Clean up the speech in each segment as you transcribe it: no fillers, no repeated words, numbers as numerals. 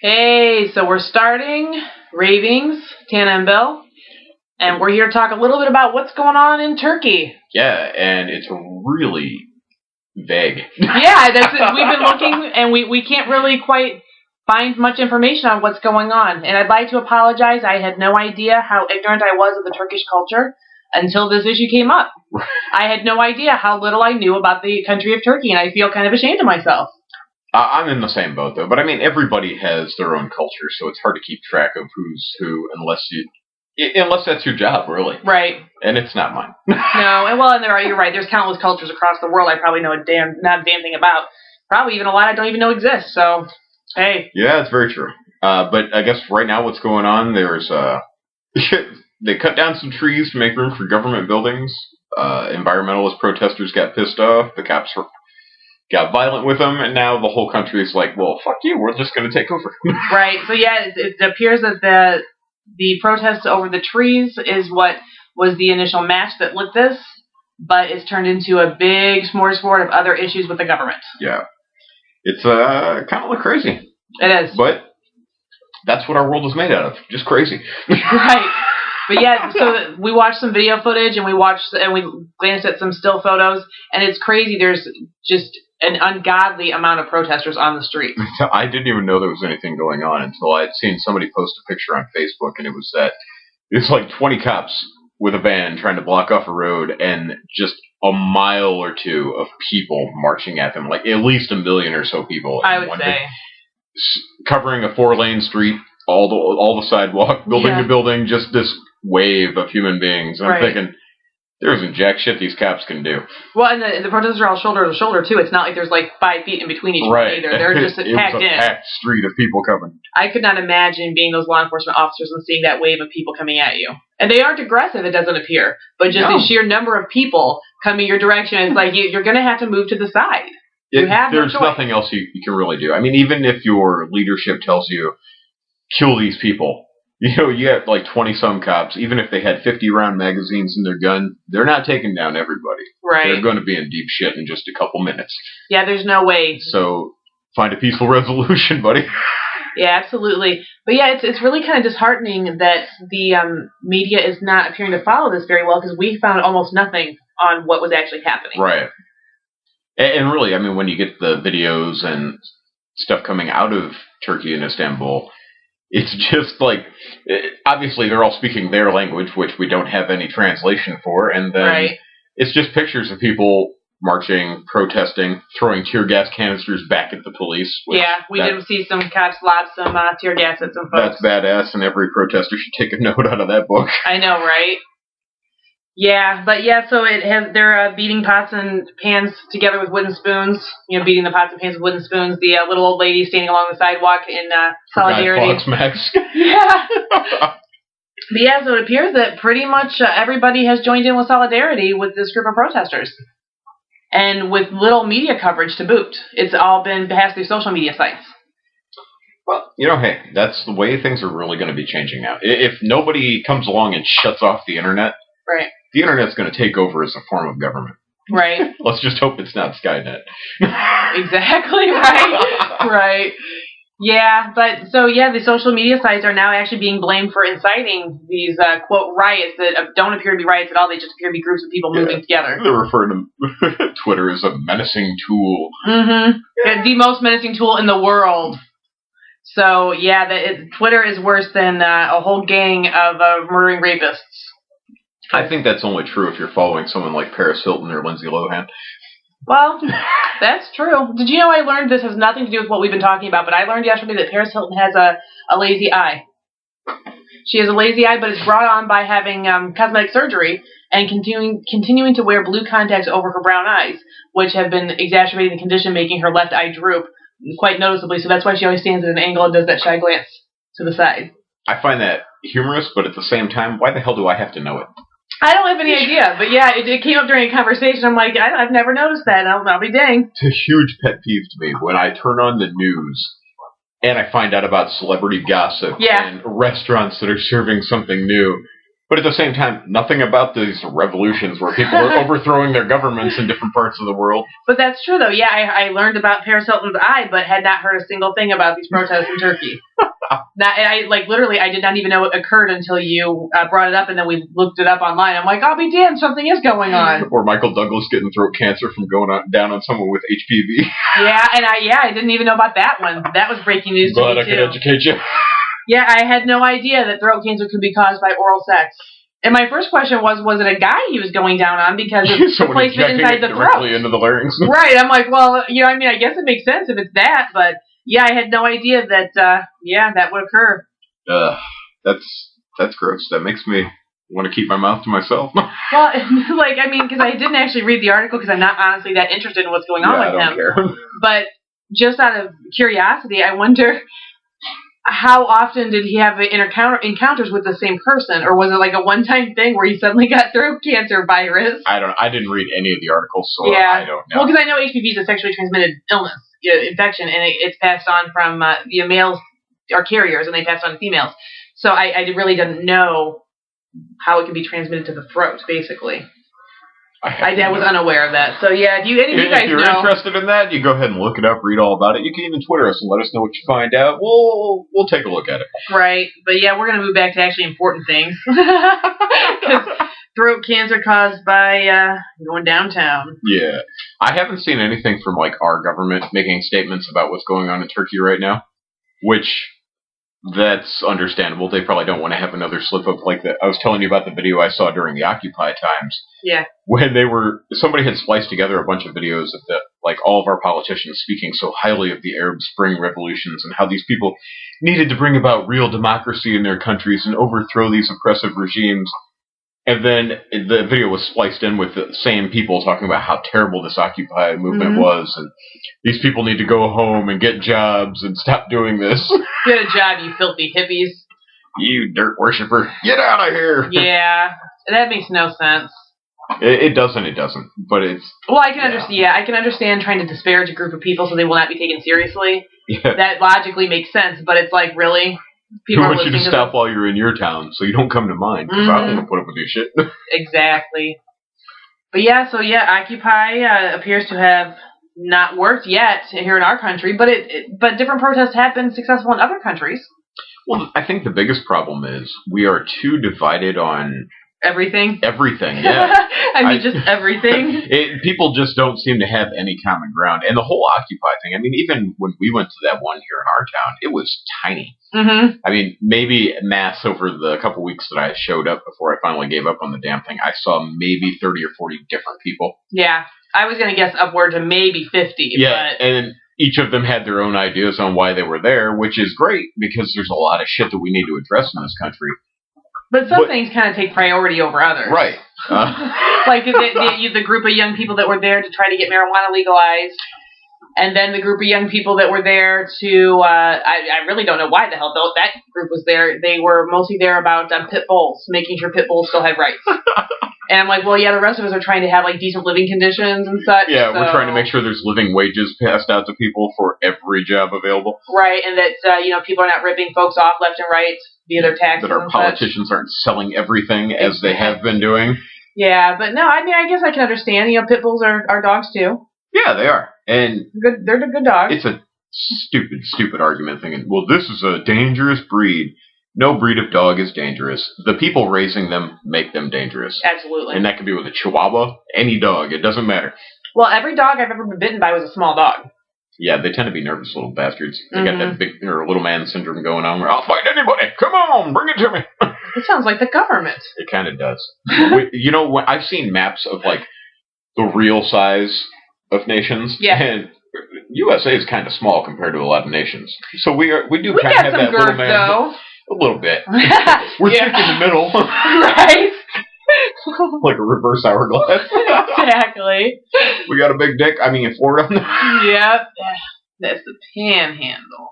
Hey, so we're starting Ravings, Tana and Bill, and we're here to talk a little bit about what's going on in Turkey. Yeah, and it's really vague. Yeah, we've been looking, and we can't really quite find much information on what's going on. And I'd like to apologize. I had no idea how ignorant I was of the Turkish culture until this issue came up. I had no idea how little I knew about the country of Turkey, and I feel kind of ashamed of myself. I'm in the same boat, though. But I mean, everybody has their own culture, so it's hard to keep track of who's who unless that's your job, really. Right. And it's not mine. No, and you're right. There's countless cultures across the world I probably know not a damn thing about. Probably even a lot I don't even know exist. So, hey. Yeah, it's very true. But I guess right now what's going on, there's they cut down some trees to make room for government buildings. Environmentalist protesters got pissed off. The cops got violent with them, and now the whole country is like, well, fuck you, we're just going to take over. Right. So, yeah, it appears that the protests over the trees is what was the initial match that lit this, but it's turned into a big smorgasbord of other issues with the government. Yeah. It's kind of crazy. It is. But that's what our world is made out of. Just crazy. Right. But yeah, so we watched some video footage and we glanced at some still photos, and it's crazy. There's just an ungodly amount of protesters on the street. I didn't even know there was anything going on until I had seen somebody post a picture on Facebook, and it was like 20 cops with a van trying to block off a road, and just a mile or two of people marching at them, like at least 1 million or so people. I would say. Covering a 4-lane street, all the sidewalk, building to building, just this wave of human beings. And I'm thinking, there isn't jack shit these cops can do. Well, and the protesters are all shoulder to shoulder, too. It's not like there's like 5 feet in between each one either. They're just packed in. It was a packed street of people coming. I could not imagine being those law enforcement officers and seeing that wave of people coming at you. And they aren't aggressive, it doesn't appear. But just the sheer number of people coming your direction, it's like you're going to have to move to the side. There's nothing else you can really do. I mean, even if your leadership tells you, kill these people, you have like 20-some cops, even if they had 50-round magazines in their gun, they're not taking down everybody. Right. They're going to be in deep shit in just a couple minutes. Yeah, there's no way. So find a peaceful resolution, buddy. Yeah, absolutely. But yeah, it's really kind of disheartening that the media is not appearing to follow this very well, because we found almost nothing on what was actually happening. Right. And really, I mean, when you get the videos and stuff coming out of Turkey and Istanbul, it's just like, obviously they're all speaking their language, which we don't have any translation for, and then it's just pictures of people marching, protesting, throwing tear gas canisters back at the police. Yeah, we did see some cops lob some tear gas at some folks. That's badass, and every protester should take a note out of that book. I know, right? Yeah, but yeah, so they're beating pots and pans together with wooden spoons. Beating the pots and pans with wooden spoons. The little old lady standing along the sidewalk in solidarity. Yeah. But yeah, so it appears that pretty much everybody has joined in with solidarity with this group of protesters. And with little media coverage to boot. It's all been passed through social media sites. Well, hey, that's the way things are really going to be changing now. If nobody comes along and shuts off the internet, the internet's going to take over as a form of government. Right. Let's just hope it's not Skynet. Exactly, right. Right. Yeah, but so yeah, the social media sites are now actually being blamed for inciting these, quote, riots that don't appear to be riots at all. They just appear to be groups of people moving together. They're referring to Twitter as a menacing tool. Mm-hmm. The most menacing tool in the world. So yeah, Twitter is worse than a whole gang of murdering rapists. I think that's only true if you're following someone like Paris Hilton or Lindsay Lohan. Well, that's true. Did you know I learned this has nothing to do with what we've been talking about, but I learned yesterday that Paris Hilton has a lazy eye. She has a lazy eye, but it's brought on by having cosmetic surgery and continuing to wear blue contacts over her brown eyes, which have been exacerbating the condition, making her left eye droop quite noticeably. So that's why she always stands at an angle and does that shy glance to the side. I find that humorous, but at the same time, why the hell do I have to know it? I don't have any idea, but yeah, it came up during a conversation. I'm like, I've never noticed that. I'll be dang. It's a huge pet peeve to me when I turn on the news and I find out about celebrity gossip and restaurants that are serving something new. But at the same time, nothing about these revolutions where people are overthrowing their governments in different parts of the world. But that's true, though. Yeah, I learned about Paris Hilton's eye, but had not heard a single thing about these protests in Turkey. Literally, I did not even know it occurred until you brought it up, and then we looked it up online. I'm like, I'll be damned, something is going on. Or Michael Douglas getting throat cancer from down on someone with HPV. Yeah, and I didn't even know about that one. That was breaking news to me, Glad I could educate you. Yeah, I had no idea that throat cancer could be caused by oral sex. And my first question was it a guy he was going down on because of the placement inside the throat? Directly into the larynx. Right, I'm like, well, I guess it makes sense if it's that, but yeah, I had no idea that, that would occur. That's gross. That makes me want to keep my mouth to myself. Well, because I didn't actually read the article because I'm not honestly that interested in what's going on with him. Care. But just out of curiosity, I wonder how often did he have encounters with the same person, or was it like a one-time thing where he suddenly got throat cancer virus? I didn't read any of the articles, so I don't know. Well, because I know HPV is a sexually transmitted illness, infection, and it's passed on from males are carriers, and they pass on to females. So I really didn't know how it can be transmitted to the throat, basically. I was unaware of that. So, yeah, if you guys know... If you're interested in that, you go ahead and look it up, read all about it. You can even Twitter us and let us know what you find out. We'll take a look at it. Right. But, yeah, we're going to move back to actually important things. Because throat cancer caused by going downtown. Yeah. I haven't seen anything from, our government making statements about what's going on in Turkey right now, which... That's understandable. They probably don't want to have another slip-up like that. I was telling you about the video I saw during the Occupy times. Yeah. When somebody had spliced together a bunch of videos of all of our politicians speaking so highly of the Arab Spring revolutions and how these people needed to bring about real democracy in their countries and overthrow these oppressive regimes. And then the video was spliced in with the same people talking about how terrible this Occupy movement was, and these people need to go home and get jobs and stop doing this. Get a job, you filthy hippies. You dirt worshiper. Get out of here. Yeah, that makes no sense. It doesn't, but it's... Well, I can understand. Yeah, I can understand trying to disparage a group of people so they will not be taken seriously. Yeah. That logically makes sense, but it's like, really? People want you to stop while you're in your town so you don't come to mine, because I don't want to put up with your shit. Exactly. But yeah, Occupy appears to have not worked yet here in our country, but different protests have been successful in other countries. Well, I think the biggest problem is we are too divided on... Everything? Everything, yeah. Just everything. People just don't seem to have any common ground. And the whole Occupy thing, even when we went to that one here in our town, it was tiny. Mm-hmm. Maybe mass over the couple weeks that I showed up before I finally gave up on the damn thing, I saw maybe 30 or 40 different people. Yeah, I was going to guess upward to maybe 50. Yeah, and each of them had their own ideas on why they were there, which is great, because there's a lot of shit that we need to address in this country. But some things kind of take priority over others. Right. The group of young people that were there to try to get marijuana legalized, and then the group of young people that were there to, I really don't know why the hell that group was there. They were mostly there about pit bulls, making sure pit bulls still had rights. And I'm like, well, yeah, the rest of us are trying to have decent living conditions and such. Yeah, we're trying to make sure there's living wages passed out to people for every job available. Right, and that people are not ripping folks off left and right via their taxes. That our politicians aren't selling everything as they have been doing. Yeah, but no, I guess I can understand. Pit bulls are dogs too. Yeah, they are, and they're good dogs. It's a stupid argument thinking, well, this is a dangerous breed. No breed of dog is dangerous. The people raising them make them dangerous. Absolutely. And that could be with a Chihuahua, any dog. It doesn't matter. Well, every dog I've ever been bitten by was a small dog. Yeah, they tend to be nervous little bastards. They got that big little man syndrome going on where I'll fight anybody. Come on, bring it to me. It sounds like the government. It kind of does. When I've seen maps of the real size of nations. Yeah. And USA is kind of small compared to a lot of nations. So we do kind of have that little man. Though. A little bit. We're thick in the middle. Right. Like a reverse hourglass. Exactly. We got a big dick. Florida. Yep. That's the panhandle.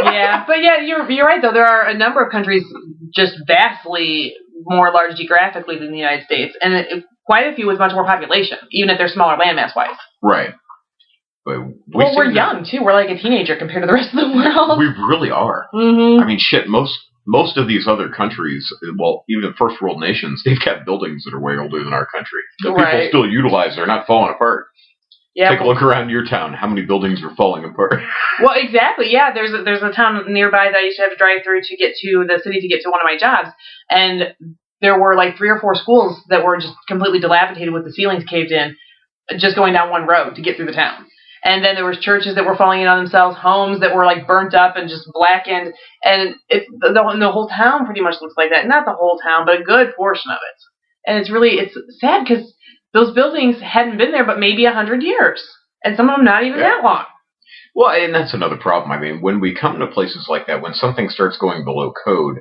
Yeah, but yeah, you're right though. There are a number of countries just vastly more large geographically than the United States, and quite a few with much more population, even if they're smaller landmass wise. Right. But we're young too. We're like a teenager compared to the rest of the world. We really are. Mm-hmm. Most most of these other countries, well, even first world nations, they've got buildings that are way older than our country that people still utilize. They're not falling apart. Yeah, take a look around your town. How many buildings are falling apart? Well, exactly. Yeah, there's a town nearby that I used to have to drive through to get to the city to get to one of my jobs, and there were like 3 or 4 schools that were just completely dilapidated with the ceilings caved in, just going down one road to get through the town. And then there was churches that were falling in on themselves, homes that were like burnt up and just blackened, and the whole town pretty much looks like that. Not the whole town, but a good portion of it. And it's sad because those buildings hadn't been there but maybe 100 years, and some of them not even that long. Well, and that's another problem. I mean, when we come to places like that, when something starts going below code,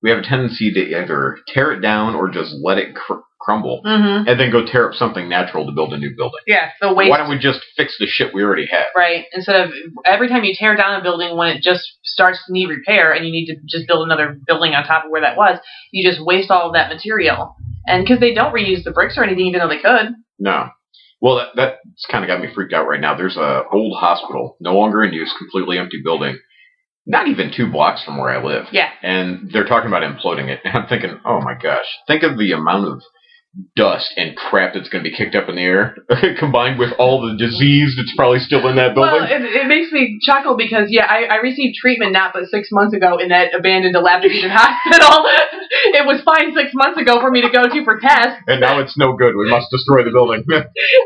we have a tendency to either tear it down or just let it crumble, and then go tear up something natural to build a new building. Yeah, the waste. Why don't we just fix the shit we already have? Right. Instead of every time you tear down a building when it just starts to need repair and you need to just build another building on top of where that was, you just waste all of that material. And because they don't reuse the bricks or anything, even though they could. No. Well, that's kind of got me freaked out right now. There's a old hospital, no longer in use, completely empty building, not even 2 blocks from where I live. Yeah. And they're talking about imploding it. And I'm thinking, oh my gosh, think of the amount of dust and crap that's going to be kicked up in the air, combined with all the disease that's probably still in that building. Well, it makes me chuckle because, I received treatment not but 6 months ago in that abandoned, dilapidated hospital. It was fine 6 months ago for me to go to for tests. And now it's no good. We must destroy the building.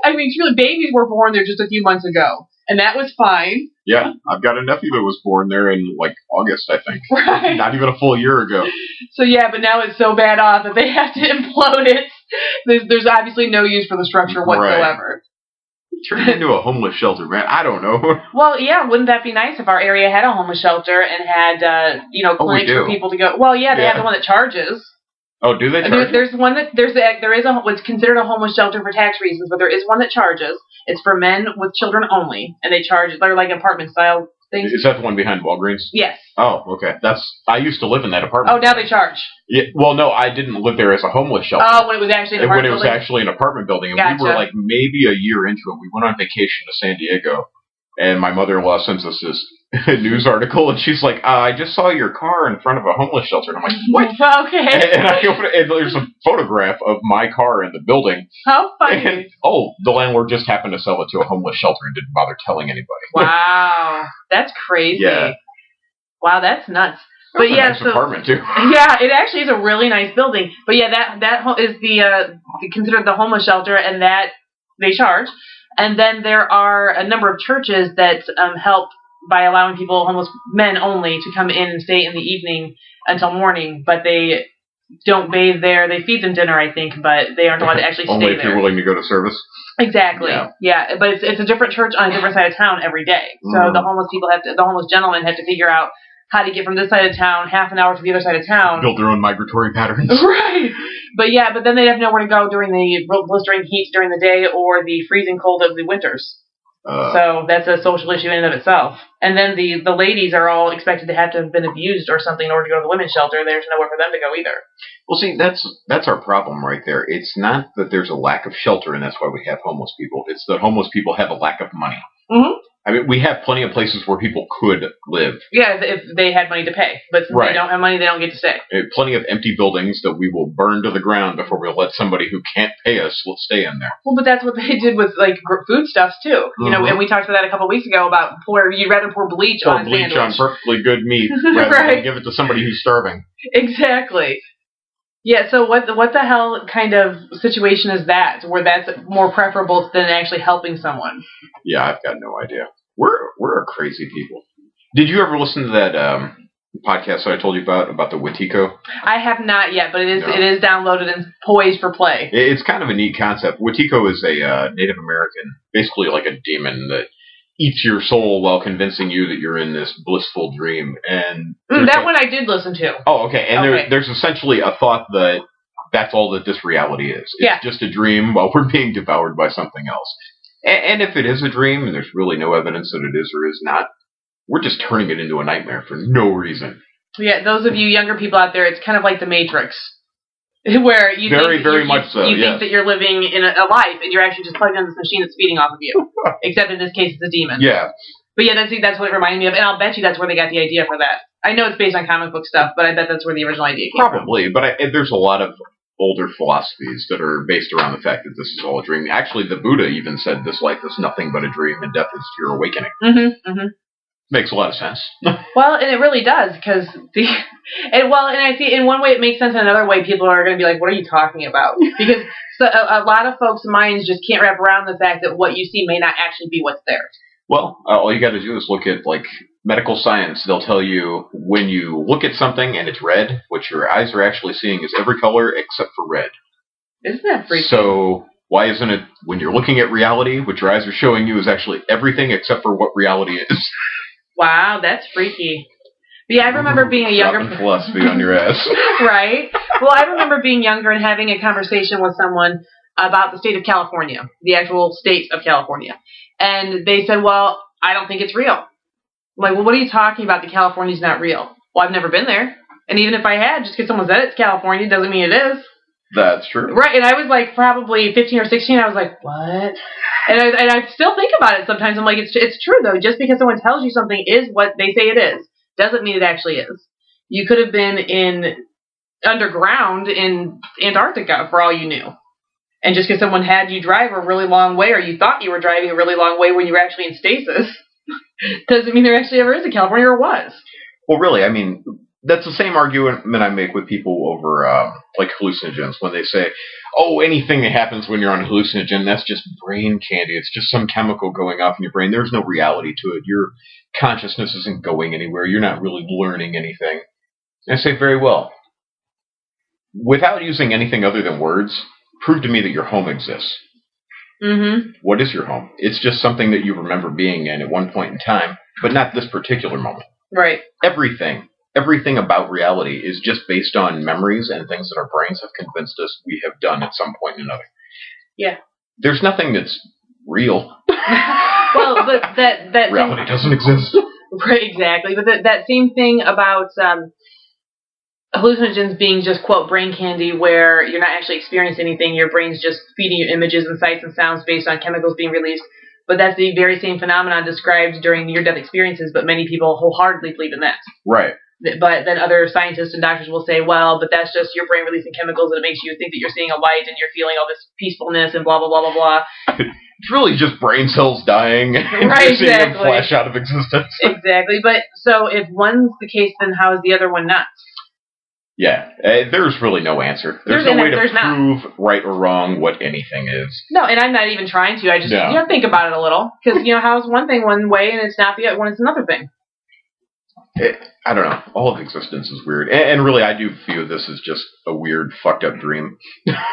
I mean, truly, babies were born there just a few months ago, and that was fine. Yeah, I've got a nephew that was born there in, like, August, I think. Right. Not even a full year ago. So, yeah, but now it's so bad off that they have to implode it. There's obviously no use for the structure whatsoever. Right. Turn it into a homeless shelter, man. I don't know. Well, yeah, wouldn't that be nice if our area had a homeless shelter and had, clinics for people to go? Well, yeah, they have the one that charges. Oh, do they charge? There's one that there is what's considered a homeless shelter for tax reasons, but there is one that charges. It's for men with children only, and they charge. They're like apartment style things. Is that the one behind Walgreens? Yes. Oh, okay. I used to live in that apartment. Oh, now they charge. Yeah. Well, no, I didn't live there as a homeless shelter. Oh, when it was actually an apartment building? When it was actually an apartment building, and Gotcha. we were like maybe a year into it. We went on vacation to San Diego, and my mother-in-law sends us this news article, and she's like, I just saw your car in front of a homeless shelter. And I'm like, what? Okay. And I open it, and there's a photograph of my car in the building. How funny. And, the landlord just happened to sell it to a homeless shelter and didn't bother telling anybody. Wow. That's crazy. Yeah. Wow, that's nuts. But yeah, nice apartment too. Yeah, it actually is a really nice building. But yeah, that is considered the homeless shelter, and that they charge. And then there are a number of churches that help by allowing people, homeless men only, to come in and stay in the evening until morning. But they don't bathe there. They feed them dinner, I think, but they aren't allowed to actually stay there. Only if you're willing to go to service. Exactly. Yeah. But it's a different church on a different side of town every day. So the homeless gentlemen have to figure out how to get from this side of town half an hour to the other side of town. Build their own migratory patterns. Right. But then they'd have nowhere to go during the blistering heat during the day or the freezing cold of the winters. So that's a social issue in and of itself. And then the ladies are all expected to have been abused or something in order to go to the women's shelter. There's nowhere for them to go either. Well, see, that's our problem right there. It's not that there's a lack of shelter and that's why we have homeless people. It's that homeless people have a lack of money. Mm-hmm. I mean, we have plenty of places where people could live. Yeah, if they had money to pay. But since they don't have money, they don't get to stay. Plenty of empty buildings that we will burn to the ground before we'll let somebody who can't pay us stay in there. Well, but that's what they did with, like, foodstuffs, too. You know, and we talked about that a couple of weeks ago about you'd rather pour bleach on a sandwich. Bleach on perfectly good meat rather than give it to somebody who's starving. Exactly. Yeah, so what the hell kind of situation is that, where that's more preferable than actually helping someone? Yeah, I've got no idea. We're a crazy people. Did you ever listen to that podcast that I told you about the Wetiko? I have not yet, but it is downloaded and poised for play. It's kind of a neat concept. Wetiko is a Native American, basically like a demon that eats your soul while convincing you that you're in this blissful dream. And that one I did listen to. Oh, okay. And there's essentially a thought that that's all that this reality is. It's just a dream while we're being devoured by something else. And if it is a dream, and there's really no evidence that it is or is not, we're just turning it into a nightmare for no reason. Yeah, those of you younger people out there, it's kind of like the Matrix. Where you think that you're living in a life, and you're actually just plugged into this machine that's feeding off of you. Except in this case, it's a demon. Yeah. But yeah, that's what it reminded me of, and I'll bet you that's where they got the idea for that. I know it's based on comic book stuff, but I bet that's where the original idea came from. Probably, but there's a lot of older philosophies that are based around the fact that this is all a dream. Actually, the Buddha even said this life is nothing but a dream and death is your awakening. Makes a lot of sense. Well, and it really does, because and I see in one way it makes sense, in another way people are going to be like, what are you talking about? Because a lot of folks' minds just can't wrap around the fact that what you see may not actually be what's there. Well, all you got to do is look at, like, medical science. They'll tell you when you look at something and it's red, what your eyes are actually seeing is every color except for red. Isn't that freaky? So why isn't it when you're looking at reality, what your eyes are showing you is actually everything except for what reality is? Wow, that's freaky. But yeah, I remember being a younger... Dropping philosophy on your ass. Right? Well, I remember being younger and having a conversation with someone about the state of California, the actual state of California. And they said, well, I don't think it's real. I'm like, well, what are you talking about? The California's not real. Well, I've never been there. And even if I had, just because someone said it's California doesn't mean it is. That's true. Right, and I was like probably 15 or 16. I was like, what? And I still think about it sometimes. I'm like, it's true, though. Just because someone tells you something is what they say it is doesn't mean it actually is. You could have been underground in Antarctica for all you knew. And just because someone had you drive a really long way, or you thought you were driving a really long way when you were actually in stasis, doesn't mean there actually ever is a California, or was. Well, really, I mean, that's the same argument I make with people over, like, hallucinogens, when they say, oh, anything that happens when you're on a hallucinogen, that's just brain candy. It's just some chemical going off in your brain. There's no reality to it. Your consciousness isn't going anywhere. You're not really learning anything. And I say, very well. Without using anything other than words, prove to me that your home exists. What is your home? It's just something that you remember being in at one point in time, but not this particular moment. Right. Everything about reality is just based on memories and things that our brains have convinced us we have done at some point or another. Yeah. There's nothing that's real. Well, but that reality doesn't exist. Right, exactly. But that same thing about hallucinogens being just, quote, brain candy, where you're not actually experiencing anything, your brain's just feeding you images and sights and sounds based on chemicals being released. But that's the very same phenomenon described during near-death experiences, but many people wholeheartedly believe in that. Right. But then other scientists and doctors will say, well, but that's just your brain releasing chemicals and it makes you think that you're seeing a light and you're feeling all this peacefulness and blah, blah, blah, blah, blah. It's really just brain cells dying and right, you're seeing them exactly. flash out of existence. Exactly. But so if one's the case, then how is the other one not? Yeah, there's really no answer. There's no way to prove right or wrong what anything is. No, and I'm not even trying to. I just think about it a little. Because, how is one thing one way and it's not the other when it's another thing? I don't know. All of existence is weird. And really, I do view this as just a weird, fucked up dream.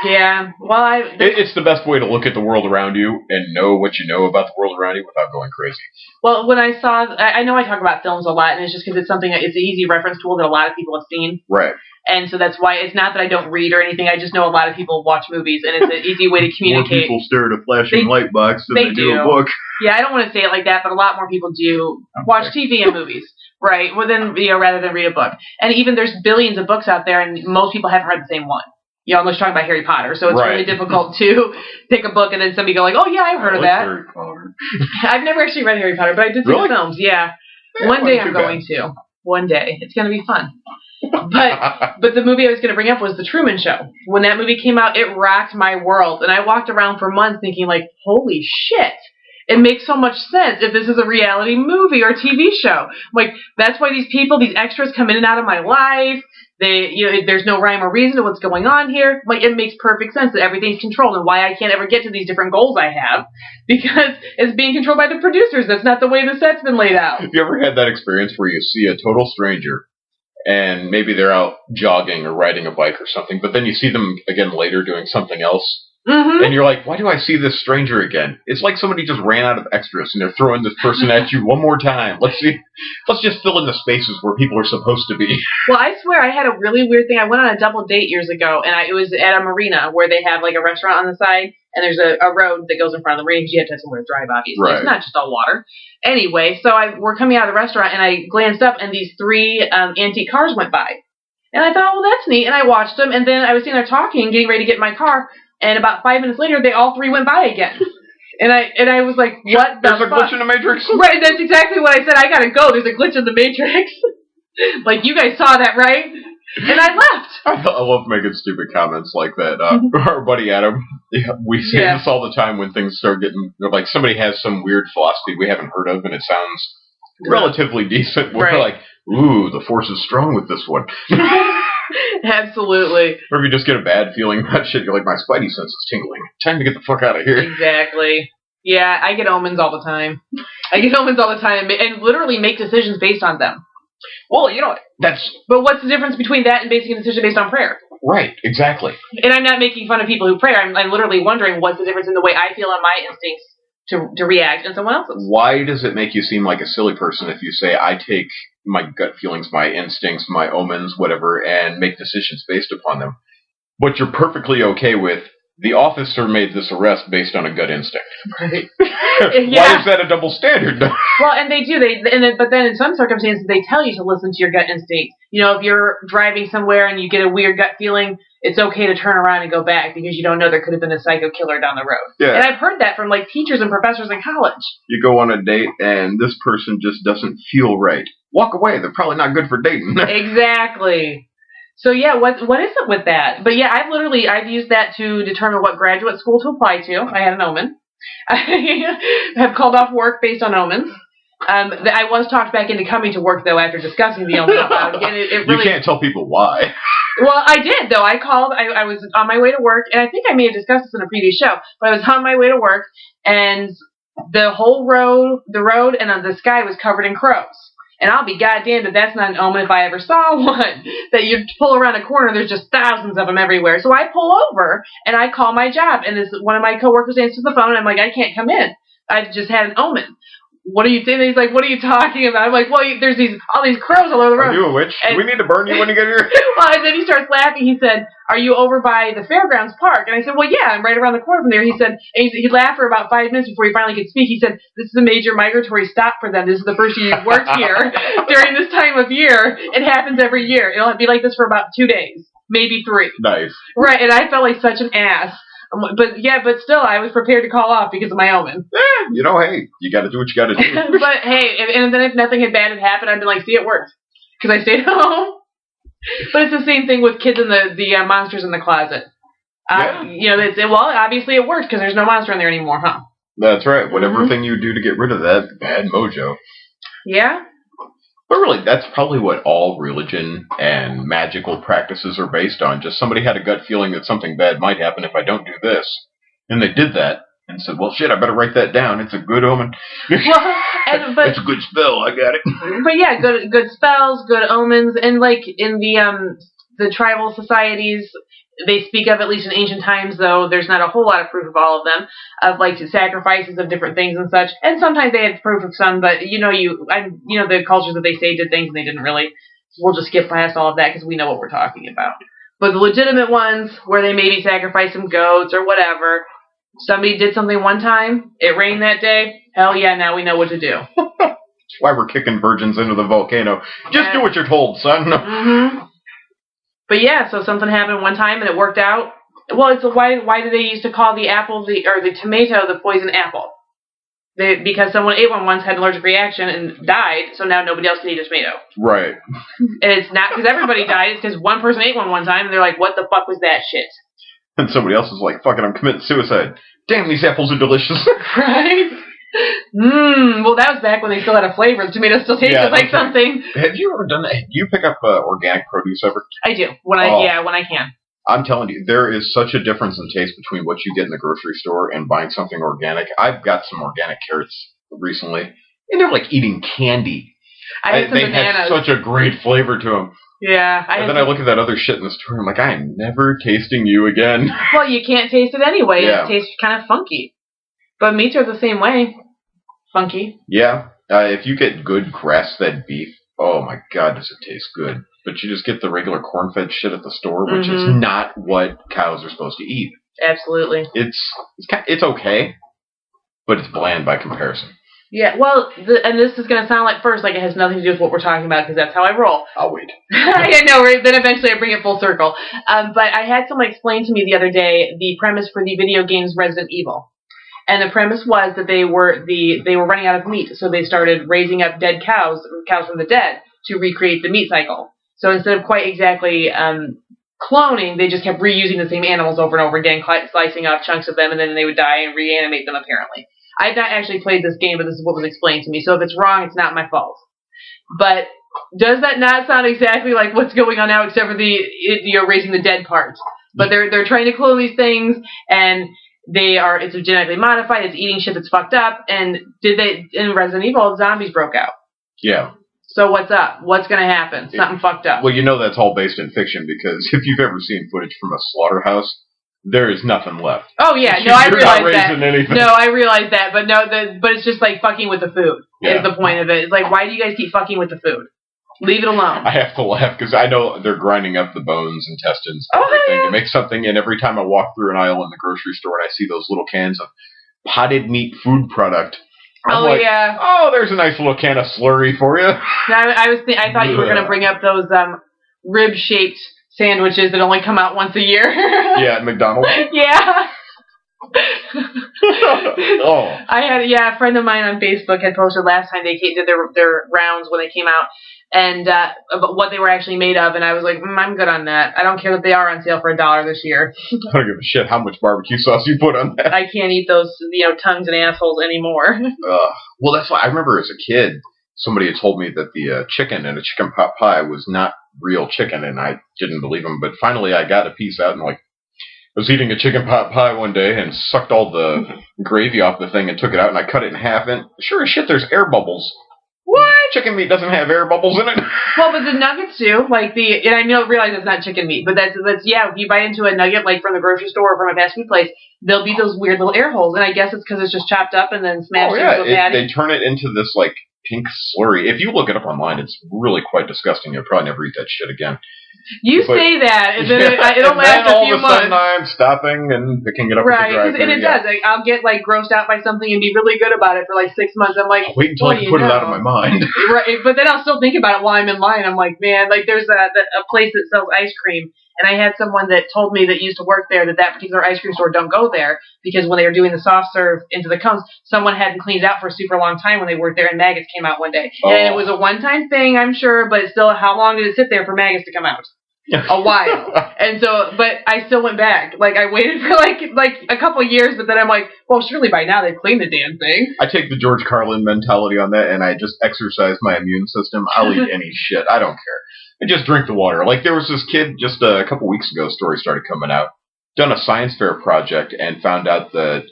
Yeah. Well, it's the best way to look at the world around you and know what you know about the world around you without going crazy. Well, when I saw... I know I talk about films a lot, and it's just because it's something... It's an easy reference tool that a lot of people have seen. Right. And so that's why... It's not that I don't read or anything. I just know a lot of people watch movies, and it's an easy way to communicate. More people stare at a flashing light box than they do a book. Yeah, I don't want to say it like that, but a lot more people do watch TV and movies. Right, well then, rather than read a book. And even there's billions of books out there, and most people haven't read the same one. Unless you're talking about Harry Potter. So it's really difficult to pick a book and then somebody go like, oh yeah, I've heard of that. Harry Potter. I've never actually read Harry Potter, but I did see the films, yeah. One day I'm going to. One day. It's going to be fun. But the movie I was going to bring up was The Truman Show. When that movie came out, it rocked my world. And I walked around for months thinking like, holy shit. It makes so much sense if this is a reality movie or TV show. Like, that's why these people, these extras come in and out of my life. There's no rhyme or reason to what's going on here. Like, it makes perfect sense that everything's controlled and why I can't ever get to these different goals I have. Because it's being controlled by the producers. That's not the way the set's been laid out. Have you ever had that experience where you see a total stranger and maybe they're out jogging or riding a bike or something, but then you see them again later doing something else? And you're like, why do I see this stranger again? It's like somebody just ran out of extras and they're throwing this person at you one more time. Let's just fill in the spaces where people are supposed to be. Well, I swear I had a really weird thing. I went on a double date years ago, and it was at a marina where they have like a restaurant on the side, and there's a road that goes in front of the marina. You have to have somewhere to drive, obviously. Right. It's not just all water. Anyway, so we're coming out of the restaurant, and I glanced up, and these 3 antique cars went by. And I thought, well, that's neat. And I watched them, and then I was sitting there talking, getting ready to get in my car. And about 5 minutes later, they all 3 went by again. And I was like, what the fuck? There's a glitch in the Matrix. Right, that's exactly what I said. I gotta go. There's a glitch in the Matrix. Like, you guys saw that, right? And I left. I love making stupid comments like that. Our buddy Adam, we say this all the time when things start getting, like, somebody has some weird philosophy we haven't heard of and it sounds relatively decent. We're like, ooh, the force is strong with this one. Absolutely. Or if you just get a bad feeling about shit, you're like, my spidey sense is tingling. Time to get the fuck out of here. Exactly. Yeah, I get omens all the time. And literally make decisions based on them. Well, you know, that's... But what's the difference between that and basing a decision based on prayer? Right, exactly. And I'm not making fun of people who pray. I'm literally wondering what's the difference in the way I feel on my instincts to react and someone else's. Why does it make you seem like a silly person if you say, I take my gut feelings, my instincts, my omens, whatever, and make decisions based upon them? But you're perfectly okay with, the officer made this arrest based on a gut instinct. Right. Why is that a double standard? Well, and they do. But then in some circumstances, they tell you to listen to your gut instinct. You know, if you're driving somewhere and you get a weird gut feeling, it's okay to turn around and go back because you don't know there could have been a psycho killer down the road. Yeah. And I've heard that from, like, teachers and professors in college. You go on a date and this person just doesn't feel right. Walk away. They're probably not good for dating. Exactly. So, yeah, what is it with that? But, yeah, I've used that to determine what graduate school to apply to. I had an omen. I have called off work based on omens. I was talked back into coming to work, though, after discussing the omen out loud. Again, it really... You can't tell people why. Well, I did, though. I called. I was on my way to work, and I think I may have discussed this in a previous show, but I was on my way to work, and the whole road and the sky was covered in crows. And I'll be goddamned if that's not an omen if I ever saw one. That you pull around a corner, there's just thousands of them everywhere. So I pull over, and I call my job, and one of my coworkers answers the phone, and I'm like, I can't come in. I've just had an omen. What are you saying? He's like, what are you talking about? I'm like, well, there's all these crows all over the road. Are you a witch? Do we need to burn you when you get here? Well, and then he starts laughing. He said, are you over by the Fairgrounds Park? And I said, well, yeah, I'm right around the corner from there. He said, and he laughed for about 5 minutes before he finally could speak. He said, this is a major migratory stop for them. This is the first year you've worked here during this time of year. It happens every year. It'll be like this for about 2 days, maybe 3. Nice. Right, and I felt like such an ass. But still, I was prepared to call off because of my omen. You know, hey, you got to do what you got to do. But hey, and then if nothing bad had happened, I'd been like, see, it worked. Because I stayed home. But it's the same thing with kids in the monsters in the closet. You know, obviously it worked because there's no monster in there anymore, huh? That's right. Whatever thing you do to get rid of that bad mojo. Yeah. But really, that's probably what all religion and magical practices are based on. Just somebody had a gut feeling that something bad might happen if I don't do this. And they did that and said, well, shit, I better write that down. It's a good omen. It's a good spell. I got it. But yeah, good spells, good omens. And like in the tribal societies, they speak of, at least in ancient times, though there's not a whole lot of proof of all of them, of like sacrifices of different things and such. And sometimes they had proof of some, but the cultures that they say did things and they didn't really. We'll just skip past all of that because we know what we're talking about. But the legitimate ones, where they maybe sacrifice some goats or whatever, somebody did something one time, it rained that day, hell yeah, now we know what to do. That's why we're kicking virgins into the volcano. Just do what you're told, son. Mm-hmm. But yeah, so something happened one time and it worked out. Well, it's why do they used to call the apple the tomato the poison apple? Because someone ate one once, had an allergic reaction, and died, so now nobody else can eat a tomato. Right. And it's not because everybody died, it's because one person ate one time, and they're like, what the fuck was that shit? And somebody else is like, fuck it, I'm committing suicide. Damn, these apples are delicious. Right? Well, that was back when they still had a flavor. The tomato still tasted like something. Have you ever done that? Do you pick up organic produce ever? I do. When I can. I'm telling you, there is such a difference in taste between what you get in the grocery store and buying something organic. I've got some organic carrots recently, and they're like eating candy. I had some bananas. Have such a great flavor to them. Yeah. And then I look at that other shit in the store, and I'm like, I am never tasting you again. Well, you can't taste it anyway. Yeah. It tastes kind of funky. But meats are the same way. Funky. Yeah. If you get good grass-fed beef, oh my god, does it taste good. But you just get the regular corn-fed shit at the store, which is not what cows are supposed to eat. Absolutely. It's okay, but it's bland by comparison. Yeah, well, and this is going to sound like it has nothing to do with what we're talking about, because that's how I roll. I'll wait. I know, then eventually I bring it full circle. But I had someone explain to me the other day the premise for the video games Resident Evil. And the premise was that they were running out of meat, so they started raising up dead cows from the dead, to recreate the meat cycle. So instead of quite exactly cloning, they just kept reusing the same animals over and over again, slicing off chunks of them, and then they would die and reanimate them, apparently. I've not actually played this game, but this is what was explained to me. So if it's wrong, it's not my fault. But does that not sound exactly like what's going on now, except for the raising the dead part? But they're trying to clone these things, and it's genetically modified. It's eating shit that's fucked up. And in Resident Evil, zombies broke out. Yeah. So what's up? What's gonna happen? Something fucked up. Well, you know that's all based in fiction, because if you've ever seen footage from a slaughterhouse, there is nothing left. Oh yeah, no, I realize that. Anything. No, I realize that, but but it's just like fucking with the food. Yeah. Is the point of it? It's like, why do you guys keep fucking with the food? Leave it alone. I have to laugh because I know they're grinding up the bones, intestines, and everything to make something. And every time I walk through an aisle in the grocery store and I see those little cans of potted meat food product, I'm like, yeah. Oh, there's a nice little can of slurry for you. I thought you were gonna bring up those rib-shaped sandwiches that only come out once a year. Yeah, at McDonald's. Yeah. Oh. A friend of mine on Facebook had posted last time they did their rounds when they came out, and about what they were actually made of, and I was like, I'm good on that. I don't care that they are on sale for $1 this year. I don't give a shit how much barbecue sauce you put on that. I can't eat those, tongues and assholes anymore. Well, that's why I remember as a kid, somebody had told me that the chicken in a chicken pot pie was not real chicken, and I didn't believe them. But finally, I got a piece out, and I was eating a chicken pot pie one day and sucked all the gravy off the thing and took it out, and I cut it in half, and sure as shit, there's air bubbles. What? Chicken meat doesn't have air bubbles in it. Well, but the nuggets do. And I don't realize it's not chicken meat, but that's if you bite into a nugget from the grocery store or from a fast food place, there'll be those weird little air holes, and I guess it's because it's just chopped up and then smashed into a patty. They turn it into this pink slurry. If you look it up online, it's really quite disgusting. You'll probably never eat that shit again. Say that, and then it'll last a few months. All of a sudden, I'm stopping and picking it up. Right, and it does. I'll get grossed out by something and be really good about it for 6 months. I'm like, wait until I can put it out of my mind. Right, but then I'll still think about it while I'm in line. I'm like, man, there's a place that sells ice cream, and I had someone that told me that used to work there that particular ice cream store don't go there because when they were doing the soft serve into the cones, someone hadn't cleaned it out for a super long time when they worked there, and maggots came out one day. Oh. And it was a one-time thing, I'm sure, but still, how long did it sit there for maggots to come out? A while. And so, but I still went back. I waited for a couple of years, but then I'm like, well, surely by now they've cleaned the damn thing. I take the George Carlin mentality on that, and I just exercise my immune system. I'll eat any shit. I don't care. I just drink the water. There was this kid just a couple weeks ago, story started coming out, done a science fair project, and found out that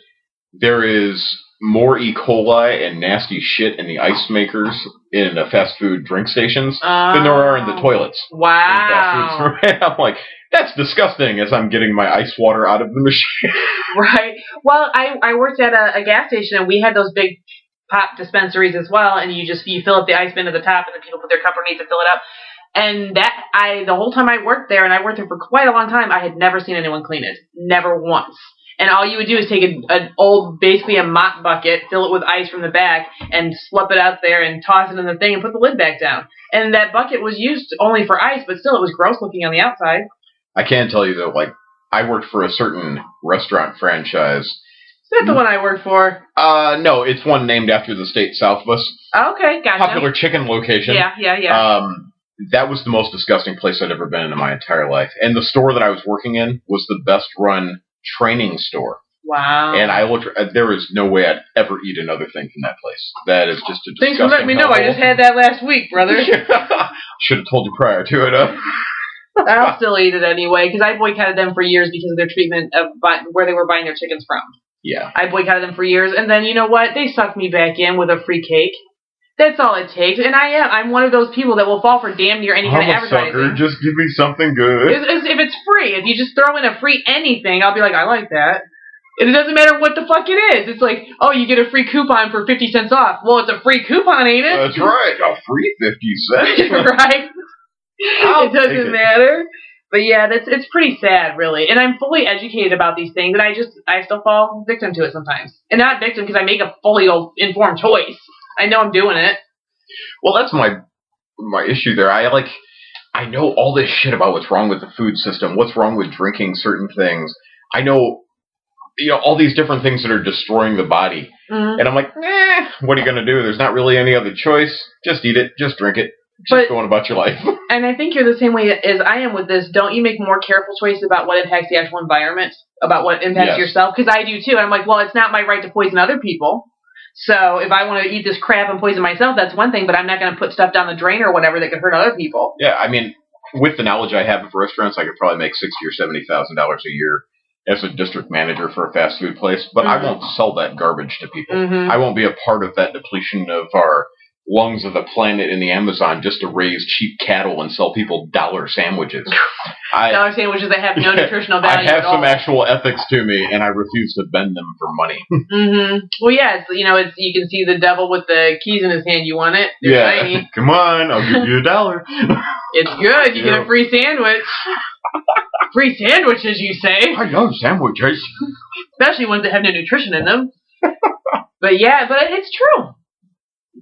there is more E. coli and nasty shit in the ice makers in fast food drink stations than there are in the toilets. Wow. I'm like, that's disgusting as I'm getting my ice water out of the machine. Right. Well, I worked at a gas station, and we had those big pop dispensaries as well, and you fill up the ice bin to the top, and then people put their cup underneath to fill it up. And the whole time I worked there, and I worked there for quite a long time, I had never seen anyone clean it. Never once. And all you would do is take basically a mop bucket, fill it with ice from the back, and slip it out there and toss it in the thing and put the lid back down. And that bucket was used only for ice, but still it was gross looking on the outside. I can tell you though, I worked for a certain restaurant franchise. Is that the one I worked for? No, it's one named after the state South Bus. Okay, gotcha. Popular chicken location. Yeah. That was the most disgusting place I'd ever been in my entire life. And the store that I was working in was the best run training store. Wow. And I looked, there is no way I'd ever eat another thing from that place. That is just a disgusting Thanks for letting me know. I just had that last week, brother. Should have told you prior to it. I'll still eat it anyway, because I boycotted them for years because of their treatment of where they were buying their chickens from. Yeah. I boycotted them for years, and then you know what? They sucked me back in with a free cake. That's all it takes. And I'm one of those people that will fall for damn near any kind of advertising. I'm a sucker. Just give me something good. If it's free, if you just throw in a free anything, I'll be like, I like that. And it doesn't matter what the fuck it is. It's like, oh, you get a free coupon for 50 cents off. Well, it's a free coupon, ain't it? That's right. A free 50 cents. Right? It doesn't matter. But yeah, it's pretty sad, really. And I'm fully educated about these things, and I still fall victim to it sometimes. And not victim because I make a fully informed choice. I know I'm doing it. Well, that's my issue there. I know all this shit about what's wrong with the food system, what's wrong with drinking certain things. I know, all these different things that are destroying the body. Mm-hmm. And I'm like, what are you going to do? There's not really any other choice. Just eat it. Just drink it. just going about your life. And I think you're the same way as I am with this. Don't you make more careful choices about what impacts the actual environment, about what impacts yourself? Because I do too. I'm like, well, it's not my right to poison other people. So if I want to eat this crap and poison myself, that's one thing, but I'm not going to put stuff down the drain or whatever that could hurt other people. Yeah, I mean, with the knowledge I have of restaurants, I could probably make $60,000 or $70,000 a year as a district manager for a fast food place, but I won't sell that garbage to people. I won't be a part of that depletion of our lungs of the planet in the Amazon just to raise cheap cattle and sell people dollar sandwiches. Dollar sandwiches that have no nutritional value. I have some actual ethics to me, and I refuse to bend them for money. Well, yeah, it's you can see the devil with the keys in his hand. You want it? They're tiny. Come on, I'll give you $1. It's good. You get a free sandwich. Free sandwiches, you say? I love sandwiches. Especially ones that have no nutrition in them. But it's true.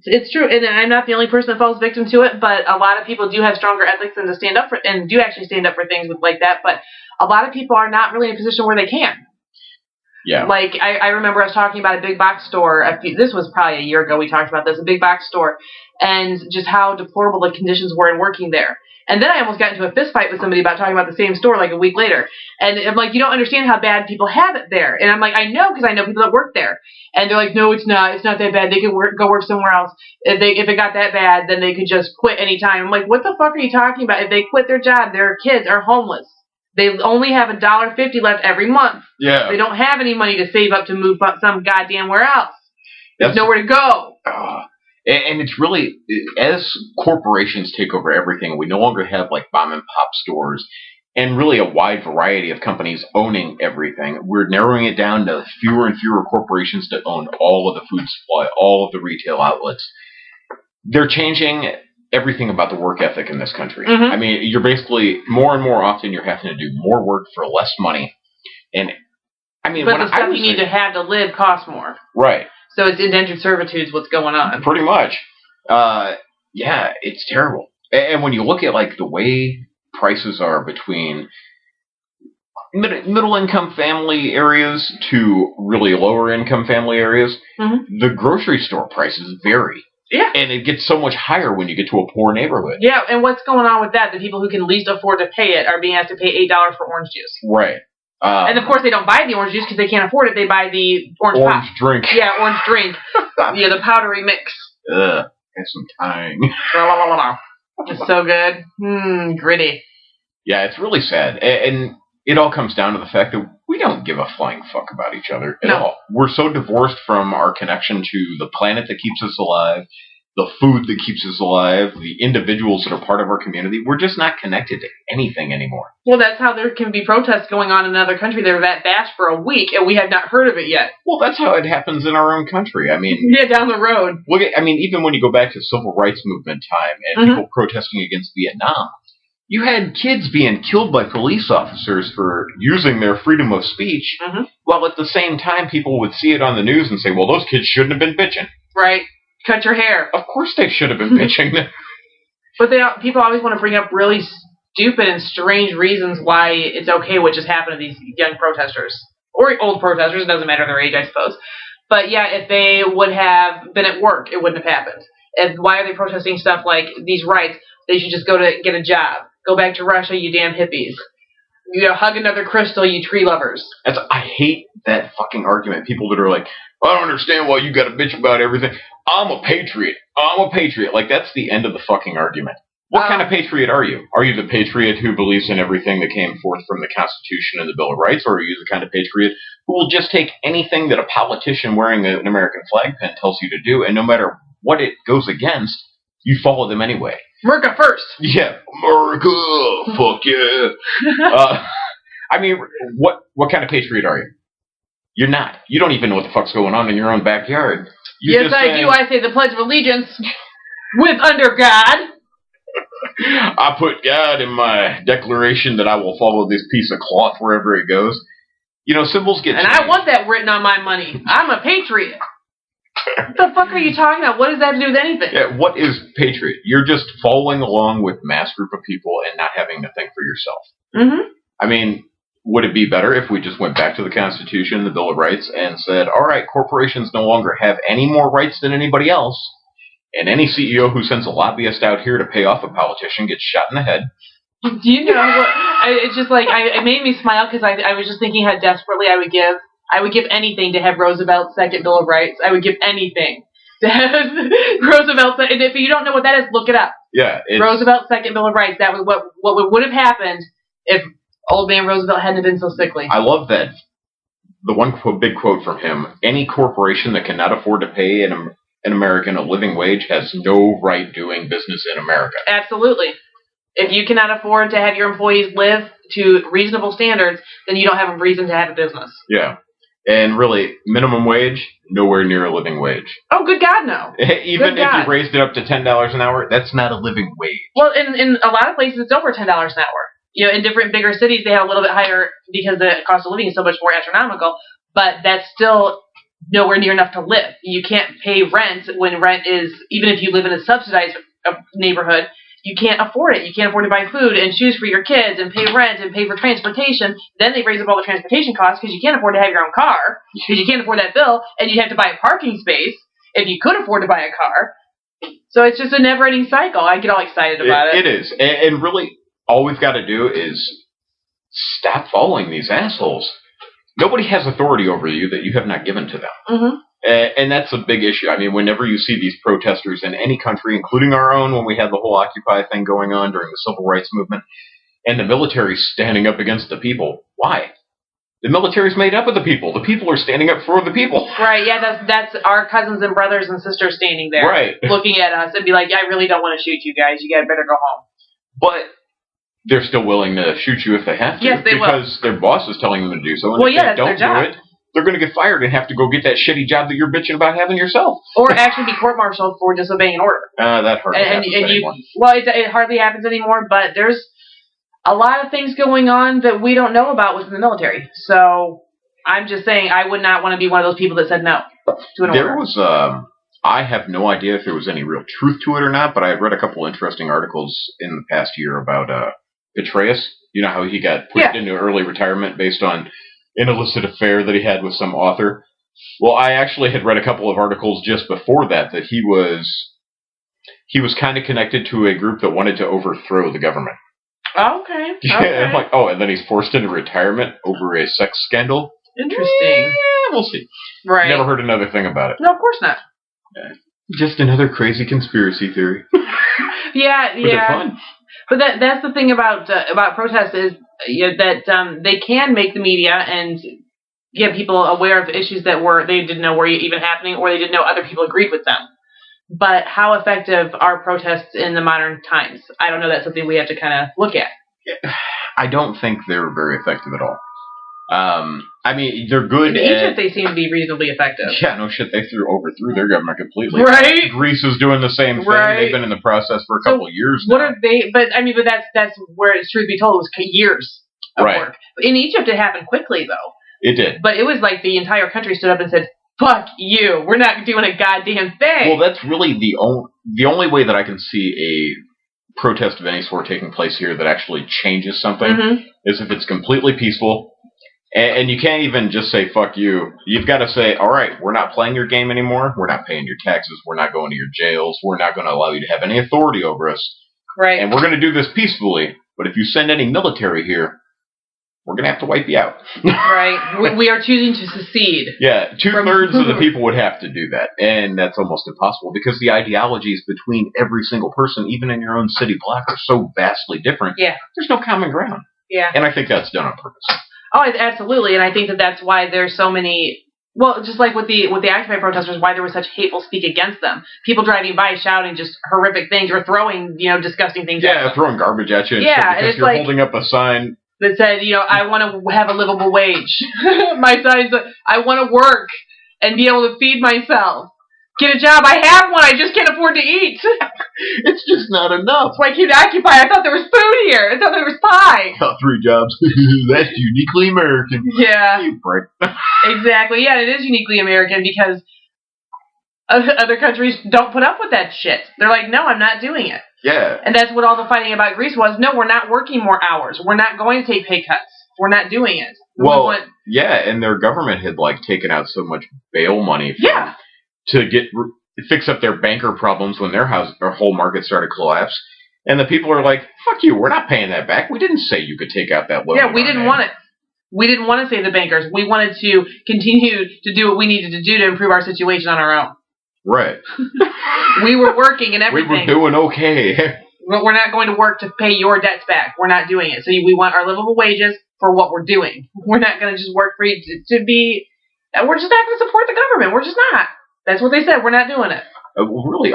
It's true, and I'm not the only person that falls victim to it, but a lot of people do have stronger ethics than to stand up for, and do actually stand up for things like that, but a lot of people are not really in a position where they can. Yeah. Like, I remember us talking about a big box store, this was probably a year ago we talked about this, a big box store, and just how deplorable the conditions were in working there. And then I almost got into a fist fight with somebody about talking about the same store like a week later. And I'm like, you don't understand how bad people have it there. And I'm like, I know, because I know people that work there. And they're like, no, it's not. It's not that bad. They could go work somewhere else. If it got that bad, then they could just quit anytime. I'm like, what the fuck are you talking about? If they quit their job, their kids are homeless. They only have $1.50 left every month. Yeah. They don't have any money to save up to move some goddamn where else. There's nowhere to go. And it's really, as corporations take over everything, we no longer have like mom and pop stores and really a wide variety of companies owning everything. We're narrowing it down to fewer and fewer corporations that own all of the food supply, all of the retail outlets. They're changing everything about the work ethic in this country. I mean, you're basically, more and more often, you're having to do more work for less money. And I mean, but the stuff you need to have to live costs more. Right. So it's indentured servitude is what's going on. Pretty much. Yeah, it's terrible. And when you look at like the way prices are between middle-income family areas to really lower-income family areas, the grocery store prices vary. Yeah. And it gets so much higher when you get to a poor neighborhood. Yeah, and what's going on with that? The people who can least afford to pay it are being asked to pay $8 for orange juice. Right. And of course they don't buy the orange juice because they can't afford it. They buy the orange pop. Drink. Yeah, orange drink. Yeah, the powdery mix. Ugh, have some time. It's so good. Gritty. Yeah, it's really sad. And it all comes down to the fact that we don't give a flying fuck about each other at all. We're so divorced from our connection to the planet that keeps us alive, the food that keeps us alive, the individuals that are part of our community. We're just not connected to anything anymore. Well, that's how there can be protests going on in another country. They're that bashed for a week, and we have not heard of it yet. Well, that's how it happens in our own country. I mean... yeah, down the road. Look at, I mean, even when you go back to civil rights movement time and people protesting against Vietnam, you had kids being killed by police officers for using their freedom of speech, while at the same time people would see it on the news and say, well, those kids shouldn't have been bitching. Right. Cut your hair. Of course they should have been bitching. But people always want to bring up really stupid and strange reasons why it's okay what just happened to these young protesters. Or old protesters, it doesn't matter their age, I suppose. But yeah, if they would have been at work, it wouldn't have happened. Why are they protesting stuff like these rights? They should just go to get a job. Go back to Russia, you damn hippies. You know, hug another crystal, you tree lovers. I hate that fucking argument. People that are like, I don't understand why you got to bitch about everything. I'm a patriot. I'm a patriot. Like, that's the end of the fucking argument. What kind of patriot are you? Are you the patriot who believes in everything that came forth from the Constitution and the Bill of Rights, or are you the kind of patriot who will just take anything that a politician wearing an American flag pin tells you to do, and no matter what it goes against, you follow them anyway? America first! Yeah, America! Fuck yeah! I mean, what kind of patriot are you? You're not. You don't even know what the fuck's going on in your own backyard. Yes, I do. I say the Pledge of Allegiance with under God. I put God in my declaration that I will follow this piece of cloth wherever it goes. You know, symbols get changed. I want that written on my money. I'm a patriot. What the fuck are you talking about? What does that have to do with anything? Yeah, what is patriot? You're just following along with mass group of people and not having to think for yourself. I mean, would it be better if we just went back to the Constitution and the Bill of Rights and said, all right, corporations no longer have any more rights than anybody else, And any CEO who sends a lobbyist out here to pay off a politician gets shot in the head. Do you know what? It's just like it made me smile because I was just thinking how desperately I would give. I would give anything to have Roosevelt's second Bill of Rights. I would give anything to have Roosevelt's. And if you don't know what that is, look it up. Yeah, Roosevelt's second Bill of Rights. That was what would have happened if old man Roosevelt hadn't been so sickly. I love that. The one big quote from him: "Any corporation that cannot afford to pay an American a living wage has no right doing business in America." Absolutely. If you cannot afford to have your employees live to reasonable standards, then you don't have a reason to have a business. Yeah. And really, minimum wage, nowhere near a living wage. Oh, good God, no. Even if you raised it up to $10 an hour, that's not a living wage. Well, in a lot of places, it's over $10 an hour. You know, in different bigger cities, they have a little bit higher because the cost of living is so much more astronomical, but that's still nowhere near enough to live. You can't pay rent when rent is, even if you live in a subsidized neighborhood, you can't afford it. You can't afford to buy food and shoes for your kids and pay rent and pay for transportation. Then they raise up all the transportation costs because you can't afford to have your own car because you can't afford that bill, and you have to buy a parking space if you could afford to buy a car. So it's just a never-ending cycle. I get all excited about it. It is. And really, all we've got to do is stop following these assholes. Nobody has authority over you that you have not given to them. Mm-hmm. And that's a big issue. I mean, whenever you see these protesters in any country, including our own, when we had the whole Occupy thing going on during the Civil Rights Movement, and the military standing up against the people, why? The military's made up of the people. The people are standing up for the people. Right, yeah, that's our cousins and brothers and sisters standing there. Right. Looking at us and be like, I really don't want to shoot you guys. You guys better go home. But they're still willing to shoot you if they have to. Yes, they will. Because their boss is telling them to do so. And well, if yeah, they don't that's their job. do it, they're going to get fired and have to go get that shitty job that you're bitching about having yourself. Or actually be court-martialed for disobeying an order. That hardly happens anymore. Well, it hardly happens anymore, but there's a lot of things going on that we don't know about within the military. So I'm just saying I would not want to be one of those people that said no to an order. There was, I have no idea if there was any real truth to it or not, but I had read a couple interesting articles in the past year about Petraeus. You know how he got pushed into early retirement based on an illicit affair that he had with some author. Well, I actually had read a couple of articles just before that he was kind of connected to a group that wanted to overthrow the government. Okay. Yeah, I'm like, oh, and then he's forced into retirement over a sex scandal. Interesting. Yeah, we'll see. Right. Never heard another thing about it. No, of course not. Just another crazy conspiracy theory. Yeah. But they're fun. But that's the thing about protests is that they can make the media and get people aware of issues that they didn't know were even happening, or they didn't know other people agreed with them. But how effective are protests in the modern times? I don't know. That's something we have to kind of look at. I don't think they're very effective at all. I mean, they're good. In Egypt, they seem to be reasonably effective. Yeah, no shit. They overthrew their government completely. Right. Greece is doing the same thing. Right. They've been in the process for a couple of years now. What are they? But that's where it's truth be told, it was years of work. In Egypt, it happened quickly though. It did. But it was like the entire country stood up and said, "Fuck you! We're not doing a goddamn thing." Well, that's really the only way that I can see a protest of any sort taking place here that actually changes something is if it's completely peaceful. And you can't even just say, fuck you. You've got to say, all right, we're not playing your game anymore. We're not paying your taxes. We're not going to your jails. We're not going to allow you to have any authority over us. Right. And we're going to do this peacefully. But if you send any military here, we're going to have to wipe you out. Right. We are choosing to secede. Yeah, 2/3 of the people would have to do that. And that's almost impossible because the ideologies between every single person, even in your own city block, are so vastly different. Yeah. There's no common ground. Yeah. And I think that's done on purpose. Oh, absolutely, and I think that's why there's so many. Well, just like with the Occupy protesters, why there was such hateful speak against them. People driving by shouting just horrific things or throwing disgusting things. Yeah, throwing garbage at you. And and it's you're like holding up a sign that said, I want to have a livable wage. My sign said, I want to work and be able to feed myself. Get a job. I have one. I just can't afford to eat. It's just not enough. That's why I came to Occupy. I thought there was food here. I thought there was pie. Got 3 jobs. That's uniquely American. Yeah. You prick. Exactly. Yeah, it is uniquely American because other countries don't put up with that shit. They're like, no, I'm not doing it. Yeah. And that's what all the fighting about Greece was. No, we're not working more hours. We're not going to take pay cuts. We're not doing it. Yeah, and their government had taken out so much bail money to get fix up their banker problems when their whole market started to collapse. And the people are like, fuck you, we're not paying that back. We didn't say you could take out that loan. Yeah, we didn't want it. We didn't want to save the bankers. We wanted to continue to do what we needed to do to improve our situation on our own. Right. We were working and everything. We were doing okay. But we're not going to work to pay your debts back. We're not doing it. So we want our livable wages for what we're doing. We're not going to just work for you to be... We're just not going to support the government. We're just not. That's what they said. We're not doing it. Really,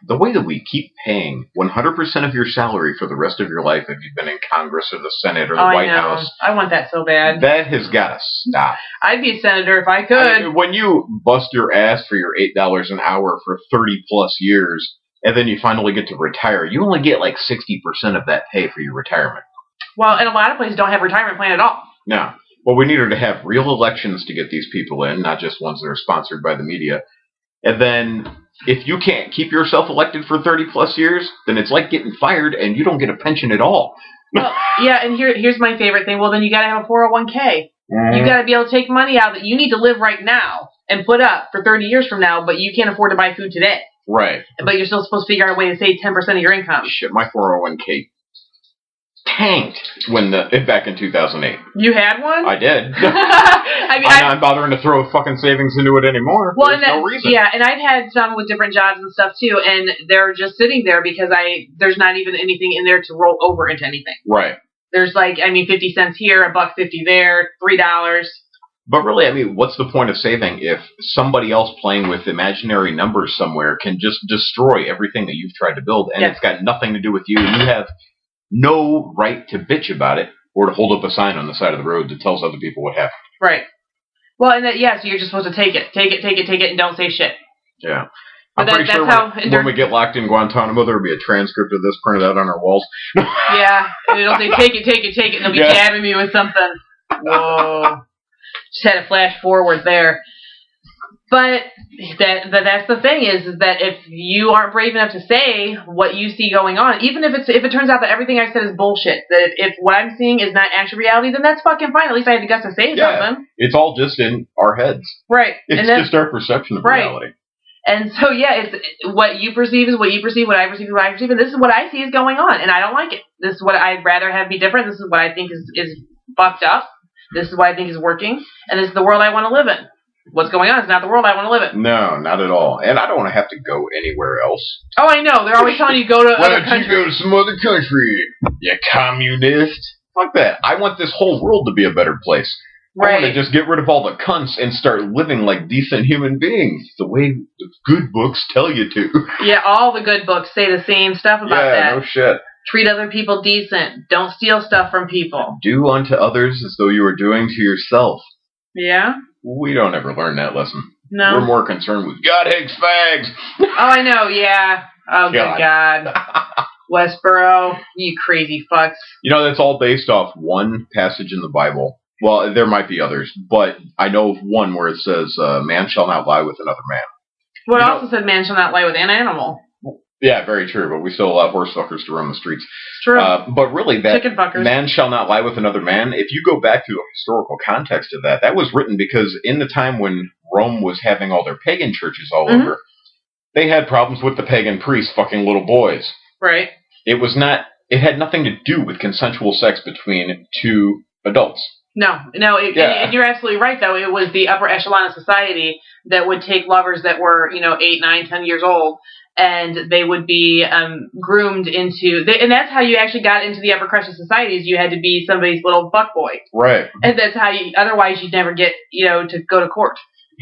the way that we keep paying 100% of your salary for the rest of your life if you've been in Congress or the Senate or the White House. I want that so bad. That has got to stop. I'd be a senator if I could. When you bust your ass for your $8 an hour for 30 plus years, and then you finally get to retire, you only get like 60% of that pay for your retirement. Well, and a lot of places don't have a retirement plan at all. No. Well, we needed to have real elections to get these people in, not just ones that are sponsored by the media. And then, if you can't keep yourself elected for 30 plus years, then it's like getting fired and you don't get a pension at all. Well, yeah, and here's my favorite thing. Well, then you got to have a 401k. You got to be able to take money out that you need to live right now and put up for 30 years from now, but you can't afford to buy food today. Right. But you're still supposed to figure out a way to save 10% of your income. Shit, my 401k tanked back in 2008. You had one? I did. I mean, I'm not bothering to throw fucking savings into it anymore. Well, There's no reason. Yeah, and I've had some with different jobs and stuff too, and they're just sitting there because there's not even anything in there to roll over into anything. Right. There's 50 cents here, $1.50 there, $3. But really, what's the point of saving if somebody else playing with imaginary numbers somewhere can just destroy everything that you've tried to build, and It's got nothing to do with you, and you have no right to bitch about it or to hold up a sign on the side of the road that tells other people what happened. Right. Well, and so you're just supposed to take it, and don't say shit. Yeah. I'm pretty sure when we get locked in Guantanamo, there'll be a transcript of this printed out on our walls. Yeah, and it'll say, take it, and they'll be jabbing me with something. Whoa. Just had a flash forward there. But that's the thing is that if you aren't brave enough to say what you see going on, even if it turns out that everything I said is bullshit, that if what I'm seeing is not actual reality, then that's fucking fine. At least I had the guts to say something. It's all just in our heads. Right. It's just our perception of reality. And so, it's what you perceive is what you perceive, what I perceive is what I perceive, and this is what I see is going on, and I don't like it. This is what I'd rather have be different. This is what I think is fucked up. This is what I think is working, and this is the world I want to live in. What's going on is not the world I want to live in. No, not at all. And I don't want to have to go anywhere else. Oh, I know. They're always telling you go to other countries. Why don't you go to some other country, you communist? Fuck that. I want this whole world to be a better place. Right. I want to just get rid of all the cunts and start living like decent human beings, the way the good books tell you to. Yeah, all the good books say the same stuff about that. Yeah, no shit. Treat other people decent. Don't steal stuff from people. Do unto others as though you were doing to yourself. Yeah? We don't ever learn that lesson. No. We're more concerned with God hates fags. Oh, I know, yeah. Oh, good God. Westboro, you crazy fucks. That's all based off one passage in the Bible. Well, there might be others, but I know of one where it says, man shall not lie with another man. Well, it also said man shall not lie with an animal. Yeah, very true, but we still allow horse fuckers to roam the streets. True. But really, that chicken fuckers. Man shall not lie with another man, if you go back to the historical context of that was written because in the time when Rome was having all their pagan churches all over, they had problems with the pagan priests fucking little boys. Right. It had nothing to do with consensual sex between two adults. No, and you're absolutely right, though. It was the upper echelon of society that would take lovers that were, 8, 9, 10 years old, and they would be groomed into... and that's how you actually got into the upper crust of society, is you had to be somebody's little fuckboy. Right. And that's how otherwise you'd never get, to go to court.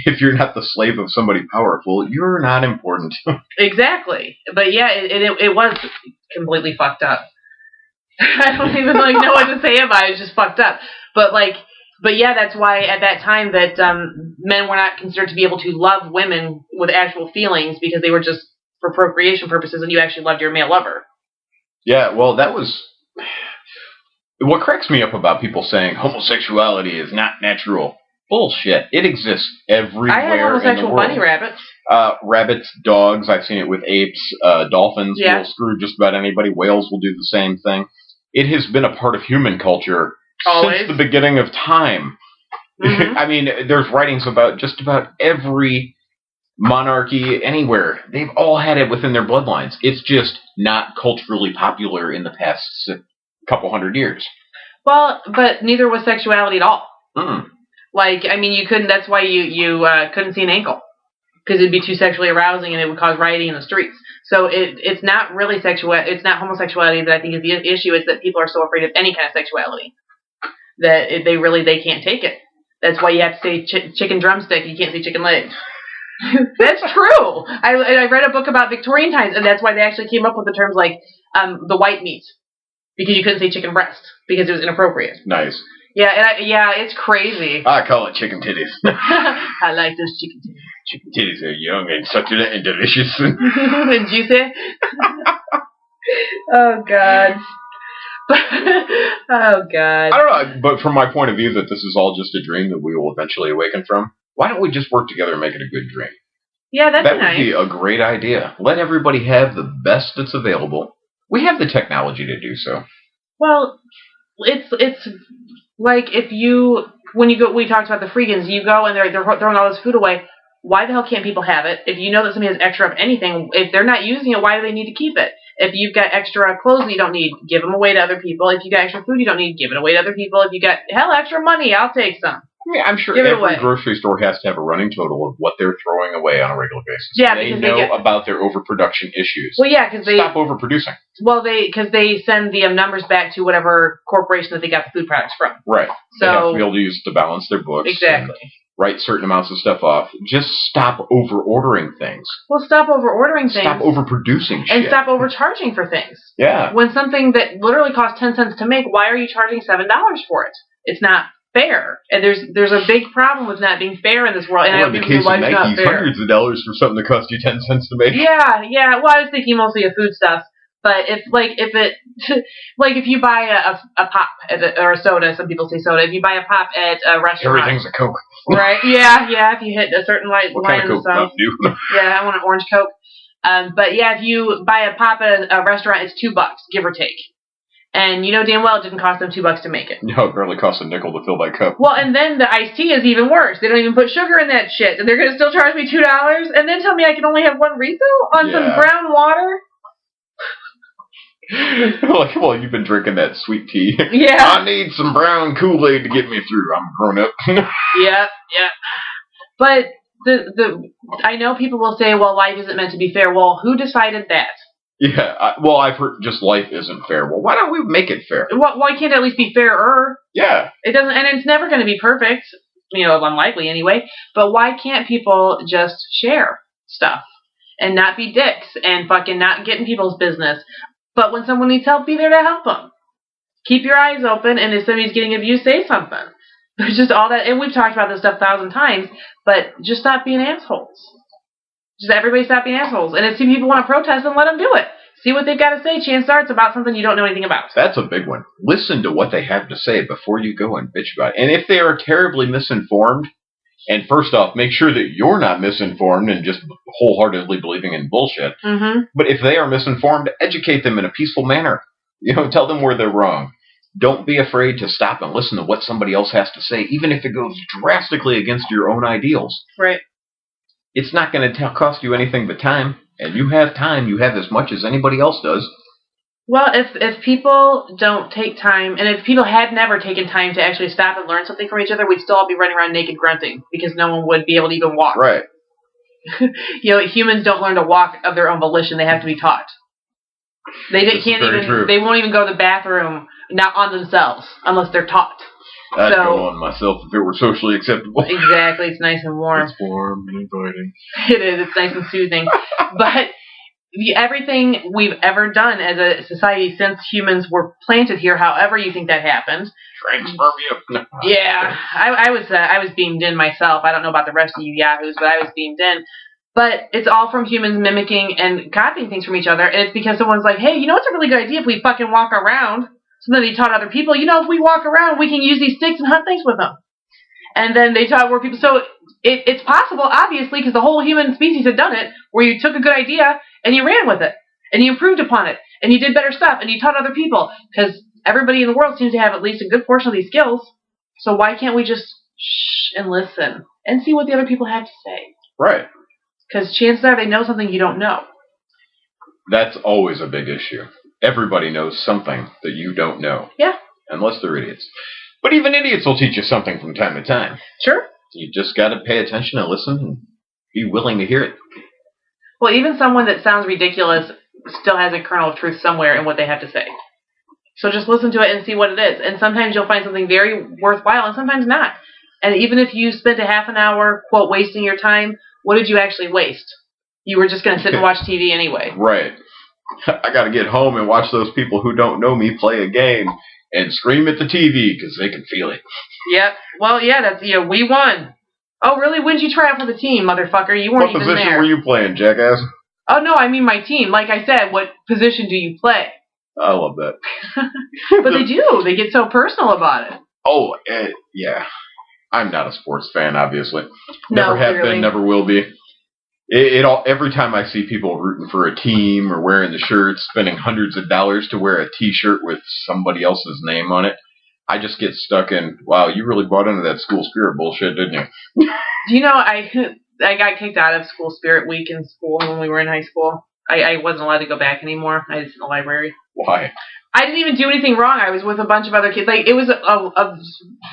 If you're not the slave of somebody powerful, you're not important. Exactly. But yeah, it was completely fucked up. I don't even know what to say about it. It's just fucked up. But yeah, that's why at that time that men were not considered to be able to love women with actual feelings because they were just for procreation purposes, and you actually loved your male lover. Yeah, well, that was what cracks me up about people saying homosexuality is not natural. Bullshit. It exists everywhere. I have homosexual in the world. bunny rabbits. Rabbits, dogs. I've seen it with apes. Dolphins will screw just about anybody. Whales will do the same thing. It has been a part of human culture since the beginning of time. Mm-hmm. There's writings about just about every monarchy, anywhere. They've all had it within their bloodlines. It's just not culturally popular in the past couple hundred years. Well, but neither was sexuality at all. Mm. Like, I mean, you couldn't. That's why you couldn't see an ankle, because it'd be too sexually arousing and it would cause rioting in the streets. So it's not really it's not homosexuality that I think is the issue. Is that people are so afraid of any kind of sexuality that they can't take it. That's why you have to say chicken drumstick. You can't say chicken leg. That's true. I read a book about Victorian times, and that's why they actually came up with the terms like the white meat, because you couldn't say chicken breast because it was inappropriate. Nice. Yeah, it's crazy. I call it chicken titties. I like those chicken titties. Chicken titties are young and succulent and delicious. And juicy. Oh, God. Oh, God. I don't know, but from my point of view that this is all just a dream that we will eventually awaken from, why don't we just work together and make it a good dream? Yeah, that would be a great idea. Let everybody have the best that's available. We have the technology to do so. Well, it's like we talked about the freegans, you go and they're throwing all this food away. Why the hell can't people have it? If you know that somebody has extra of anything, if they're not using it, why do they need to keep it? If you've got extra clothes that you don't need, give them away to other people. If you got extra food you don't need, give it away to other people. If you got extra money, I'll take some. I mean, I'm sure every grocery store has to have a running total of what they're throwing away on a regular basis. Yeah, they know about their overproduction issues. Well, yeah, because they stop overproducing. Well, because they send the numbers back to whatever corporation that they got the food products from. Right. So they have to be able to use it to balance their books. Exactly. Write certain amounts of stuff off. Just stop over-ordering things. Well, stop over-ordering things. Stop overproducing shit. And stop overcharging for things. Yeah. When something that literally costs 10 cents to make, why are you charging $7 for it? It's not fair. And there's a big problem with not being fair in this world. And in the case of Nike's, hundreds of dollars for something that cost you 10 cents to make. Yeah. Well, I was thinking mostly of food stuff. But if you buy a pop or a soda, some people say soda. If you buy a pop at a restaurant, everything's a Coke. Right? Yeah. If you hit a certain line in the sun. Yeah, I want an orange Coke. But yeah, if you buy a pop at a restaurant, it's $2, give or take. And you know damn well it didn't cost them $2 to make it. No, it barely costs a nickel to fill that cup. Well, and then the iced tea is even worse. They don't even put sugar in that shit. And they're going to still charge me $2 and then tell me I can only have one refill on some brown water? Like, well, you've been drinking that sweet tea. Yeah. I need some brown Kool-Aid to get me through. I'm grown up. Yeah. But I know people will say, well, life isn't meant to be fair. Well, who decided that? Yeah, I've heard just life isn't fair. Well, why don't we make it fair? Why can't it at least be fairer? Yeah. It doesn't, and it's never going to be perfect. Unlikely anyway. But why can't people just share stuff and not be dicks and fucking not get in people's business? But when someone needs help, be there to help them. Keep your eyes open, and if somebody's getting abused, say something. There's just all that, and we've talked about this stuff 1,000 times, but just stop being assholes. Just everybody stop being assholes. And if people want to protest, then let them do it. See what they've got to say. Chances are it's about something you don't know anything about. That's a big one. Listen to what they have to say before you go and bitch about it. And if they are terribly misinformed, and first off, make sure that you're not misinformed and just wholeheartedly believing in bullshit. Mm-hmm. But if they are misinformed, educate them in a peaceful manner. Tell them where they're wrong. Don't be afraid to stop and listen to what somebody else has to say, even if it goes drastically against your own ideals. Right. It's not going to cost you anything but time. And you have time. You have as much as anybody else does. Well, if people don't take time, and if people had never taken time to actually stop and learn something from each other, we'd still all be running around naked grunting because no one would be able to even walk. Right. Humans don't learn to walk of their own volition. They have to be taught. They won't even go to the bathroom not on themselves unless they're taught. I'd go on myself if it were socially acceptable. Exactly. It's nice and warm. It's warm and inviting. It is. It's nice and soothing. But everything we've ever done as a society since humans were planted here, however you think that happened. Transformia. Yeah, I was beamed in myself. I don't know about the rest of you yahoos, but I was beamed in. But it's all from humans mimicking and copying things from each other. And it's because someone's like, hey, it's a really good idea if we fucking walk around. So then they taught other people, if we walk around, we can use these sticks and hunt things with them. And then they taught more people. So it's possible, obviously, because the whole human species had done it, where you took a good idea and you ran with it. And you improved upon it. And you did better stuff. And you taught other people. Because everybody in the world seems to have at least a good portion of these skills. So why can't we just shh and listen and see what the other people have to say? Right. Because chances are they know something you don't know. That's always a big issue. Everybody knows something that you don't know. Yeah. Unless they're idiots. But even idiots will teach you something from time to time. Sure. You just got to pay attention and listen and be willing to hear it. Well, even someone that sounds ridiculous still has a kernel of truth somewhere in what they have to say. So just listen to it and see what it is. And sometimes you'll find something very worthwhile and sometimes not. And even if you spent a half an hour, quote, wasting your time, what did you actually waste? You were just going to sit and watch TV anyway. Right. I got to get home and watch those people who don't know me play a game and scream at the TV because they can feel it. Yep. Well, yeah, that's, we won. Oh, really? When did you try out for the team, motherfucker? You weren't even there. What position were you playing, jackass? Oh, no, I mean my team. Like I said, what position do you play? I love that. But they do. They get so personal about it. Oh, yeah. I'm not a sports fan, obviously. No, never have clearly. been, never will be. Every time I see people rooting for a team or wearing the shirts, spending hundreds of dollars to wear a T-shirt with somebody else's name on it, I just get stuck in, wow, you really bought into that school spirit bullshit, didn't you? Do you know, I got kicked out of school spirit week in school when we were in high school. I wasn't allowed to go back anymore. I was in the library. Why? I didn't even do anything wrong. I was with a bunch of other kids. Like, it was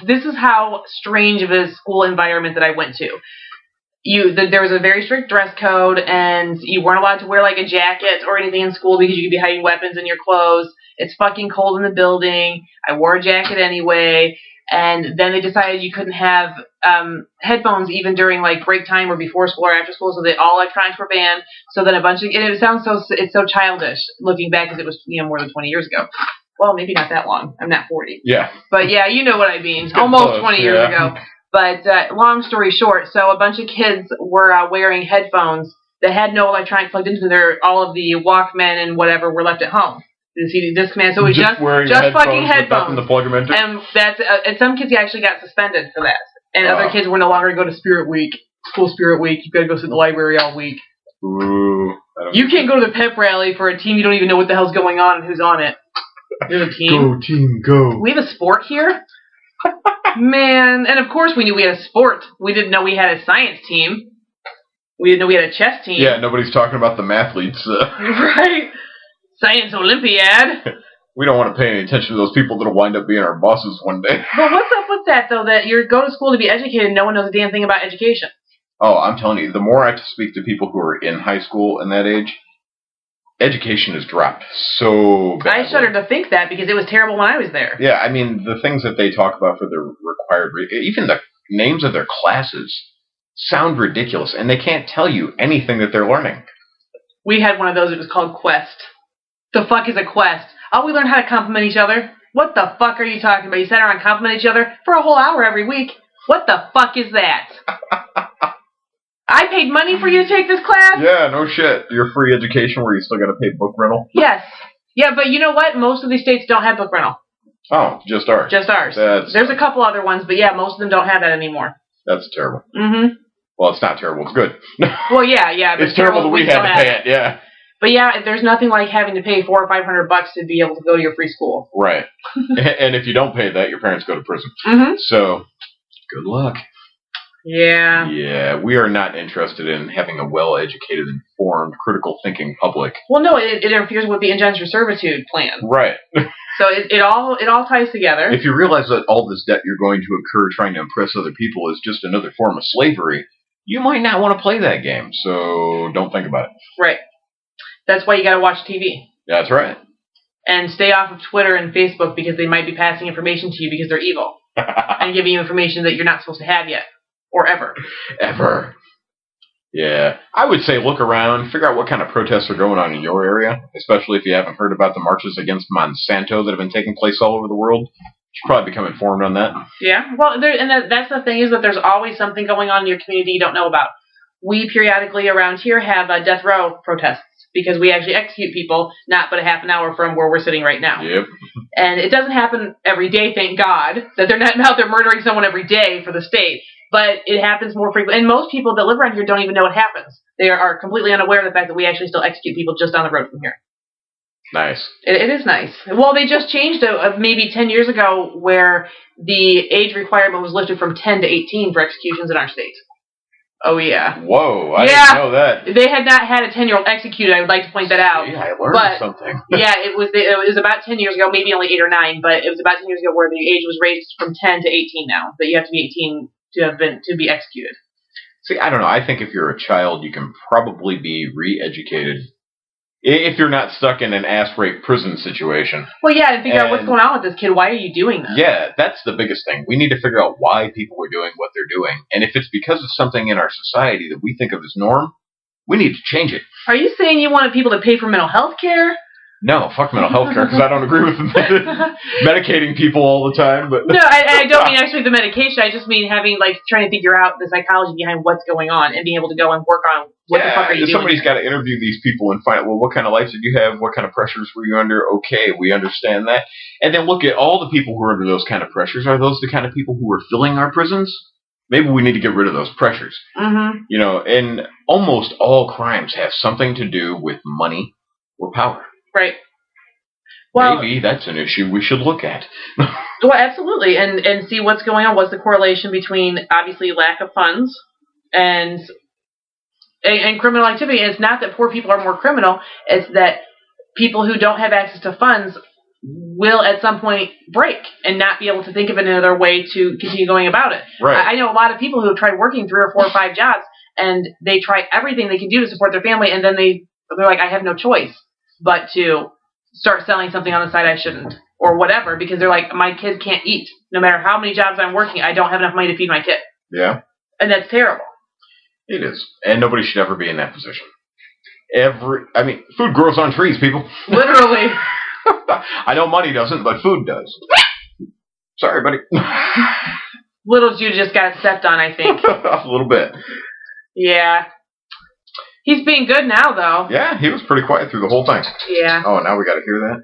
this is how strange of a school environment that I went to. There was a very strict dress code, and you weren't allowed to wear like a jacket or anything in school because you could be hiding weapons in your clothes. It's fucking cold in the building. I wore a jacket anyway, and then they decided you couldn't have headphones even during like break time or before school or after school, so that all electronics were banned. So then it's so childish looking back because it was more than 20 years ago. Well, maybe not that long. I'm not 40. Yeah. But yeah, you know what I mean. Almost 20 years ago. But long story short, so a bunch of kids were wearing headphones that had no electronics plugged into all of the Walkman and whatever were left at home. The CD disc man, so it was just fucking headphones. To plug them into. And and some kids actually got suspended for that. And other kids were no longer going to Spirit Week, school Spirit Week. You got to go sit in the library all week. Ooh. You can't go to the pep rally for a team you don't even know what the hell's going on and who's on it. There's a team. Go team, go. We have a sport here? Man, and of course we knew we had a sport. We didn't know we had a science team. We didn't know we had a chess team. Yeah, nobody's talking about the mathletes. Right. Science Olympiad. We don't want to pay any attention to those people that'll wind up being our bosses one day. But what's up with that, though, that you go to school to be educated and no one knows a damn thing about education? Oh, I'm telling you, the more I speak to people who are in high school and that age, education has dropped so badly. I shudder to think that because it was terrible when I was there. Yeah, I mean, the things that they talk about for their required... even the names of their classes sound ridiculous, and they can't tell you anything that they're learning. We had one of those. It was called Quest. The fuck is a quest? Oh, we learned how to compliment each other. What the fuck are you talking about? You sat around and compliment each other for a whole hour every week. What the fuck is that? I paid money for you to take this class? Yeah, no shit. Your free education where you still got to pay book rental? Yes. Yeah, but you know what? Most of these states don't have book rental. Oh, just ours. Just ours. There's a couple other ones, but yeah, most of them don't have that anymore. That's terrible. Mm-hmm. Well, it's not terrible. It's good. Well, yeah. But it's terrible that we had to pay it, yeah. But yeah, there's nothing like having to pay $400 or $500 to be able to go to your free school. Right. And if you don't pay that, your parents go to prison. Mm-hmm. So, good luck. Yeah. Yeah, we are not interested in having a well-educated, informed, critical thinking public. Well, no, it interferes with the indentured servitude plan. Right. So it all ties together. If you realize that all this debt you're going to incur trying to impress other people is just another form of slavery, you might not want to play that game. So don't think about it. Right. That's why you got to watch TV. That's right. And stay off of Twitter and Facebook because they might be passing information to you because they're evil and giving you information that you're not supposed to have yet. Or ever. Ever. Yeah. I would say look around, figure out what kind of protests are going on in your area, especially if you haven't heard about the marches against Monsanto that have been taking place all over the world. You should probably become informed on that. Yeah. Well, that's the thing is that there's always something going on in your community you don't know about. We periodically around here have death row protests because we actually execute people not but a half an hour from where we're sitting right now. Yep. And it doesn't happen every day, thank God, that they're not out there murdering someone every day for the state. But it happens more frequently. And most people that live around here don't even know it happens. They are completely unaware of the fact that we actually still execute people just down the road from here. Nice. It is nice. Well, they just changed maybe 10 years ago where the age requirement was lifted from 10 to 18 for executions in our state. Oh, yeah. Whoa, I didn't know that. They had not had a 10-year-old executed. I would like to point that out. Yeah, I learned something. Yeah, it was about 10 years ago, maybe only 8 or 9, but it was about 10 years ago where the age was raised from 10 to 18 now. That you have to be 18 to be executed. See, I don't know. I think if you're a child, you can probably be re-educated. If you're not stuck in an ass rape prison situation. Well, yeah, and figure out what's going on with this kid. Why are you doing this? Yeah, that's the biggest thing. We need to figure out why people are doing what they're doing. And if it's because of something in our society that we think of as norm, we need to change it. Are you saying you wanted people to pay for mental health care? No, fuck mental health care, because I don't agree with medicating people all the time. But no, I don't mean actually the medication. I just mean trying to figure out the psychology behind what's going on and being able to go and work on what the fuck are you doing. Somebody's got to interview these people and find out, well, what kind of life did you have? What kind of pressures were you under? Okay, we understand that. And then look at all the people who are under those kind of pressures. Are those the kind of people who are filling our prisons? Maybe we need to get rid of those pressures. Mm-hmm. You know, and almost all crimes have something to do with money or power. Right. Well, maybe that's an issue we should look at. Well, absolutely, and see what's going on. What's the correlation between obviously lack of funds and criminal activity? And it's not that poor people are more criminal. It's that people who don't have access to funds will at some point break and not be able to think of another way to continue going about it. Right. I know a lot of people who have tried working 3 or 4 or 5 jobs, and they try everything they can do to support their family, and then they're like, I have no choice but to start selling something on the side I shouldn't, or whatever, because they're like, my kid can't eat. No matter how many jobs I'm working, I don't have enough money to feed my kid. Yeah. And that's terrible. It is. And nobody should ever be in that position. Food grows on trees, people. Literally. I know money doesn't, but food does. Sorry, buddy. Little Jude just got stepped on, I think. A little bit. Yeah. He's being good now, though. Yeah, he was pretty quiet through the whole time. Yeah. Oh, now we got to hear that?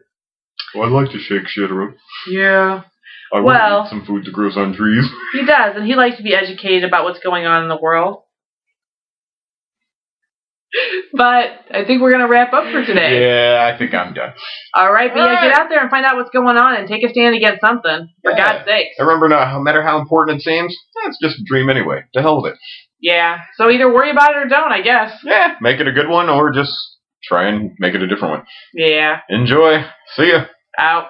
Well, I'd like to shake shit around. Yeah. I want to eat some food that grows on trees. He does, and he likes to be educated about what's going on in the world. But I think we're going to wrap up for today. Yeah, I think I'm done. All right, but get out there and find out what's going on and take a stand against something, for God's sake. Remember, no matter how important it seems, it's just a dream anyway. To hell with it. Yeah, so either worry about it or don't, I guess. Yeah, make it a good one or just try and make it a different one. Yeah. Enjoy. See ya. Out.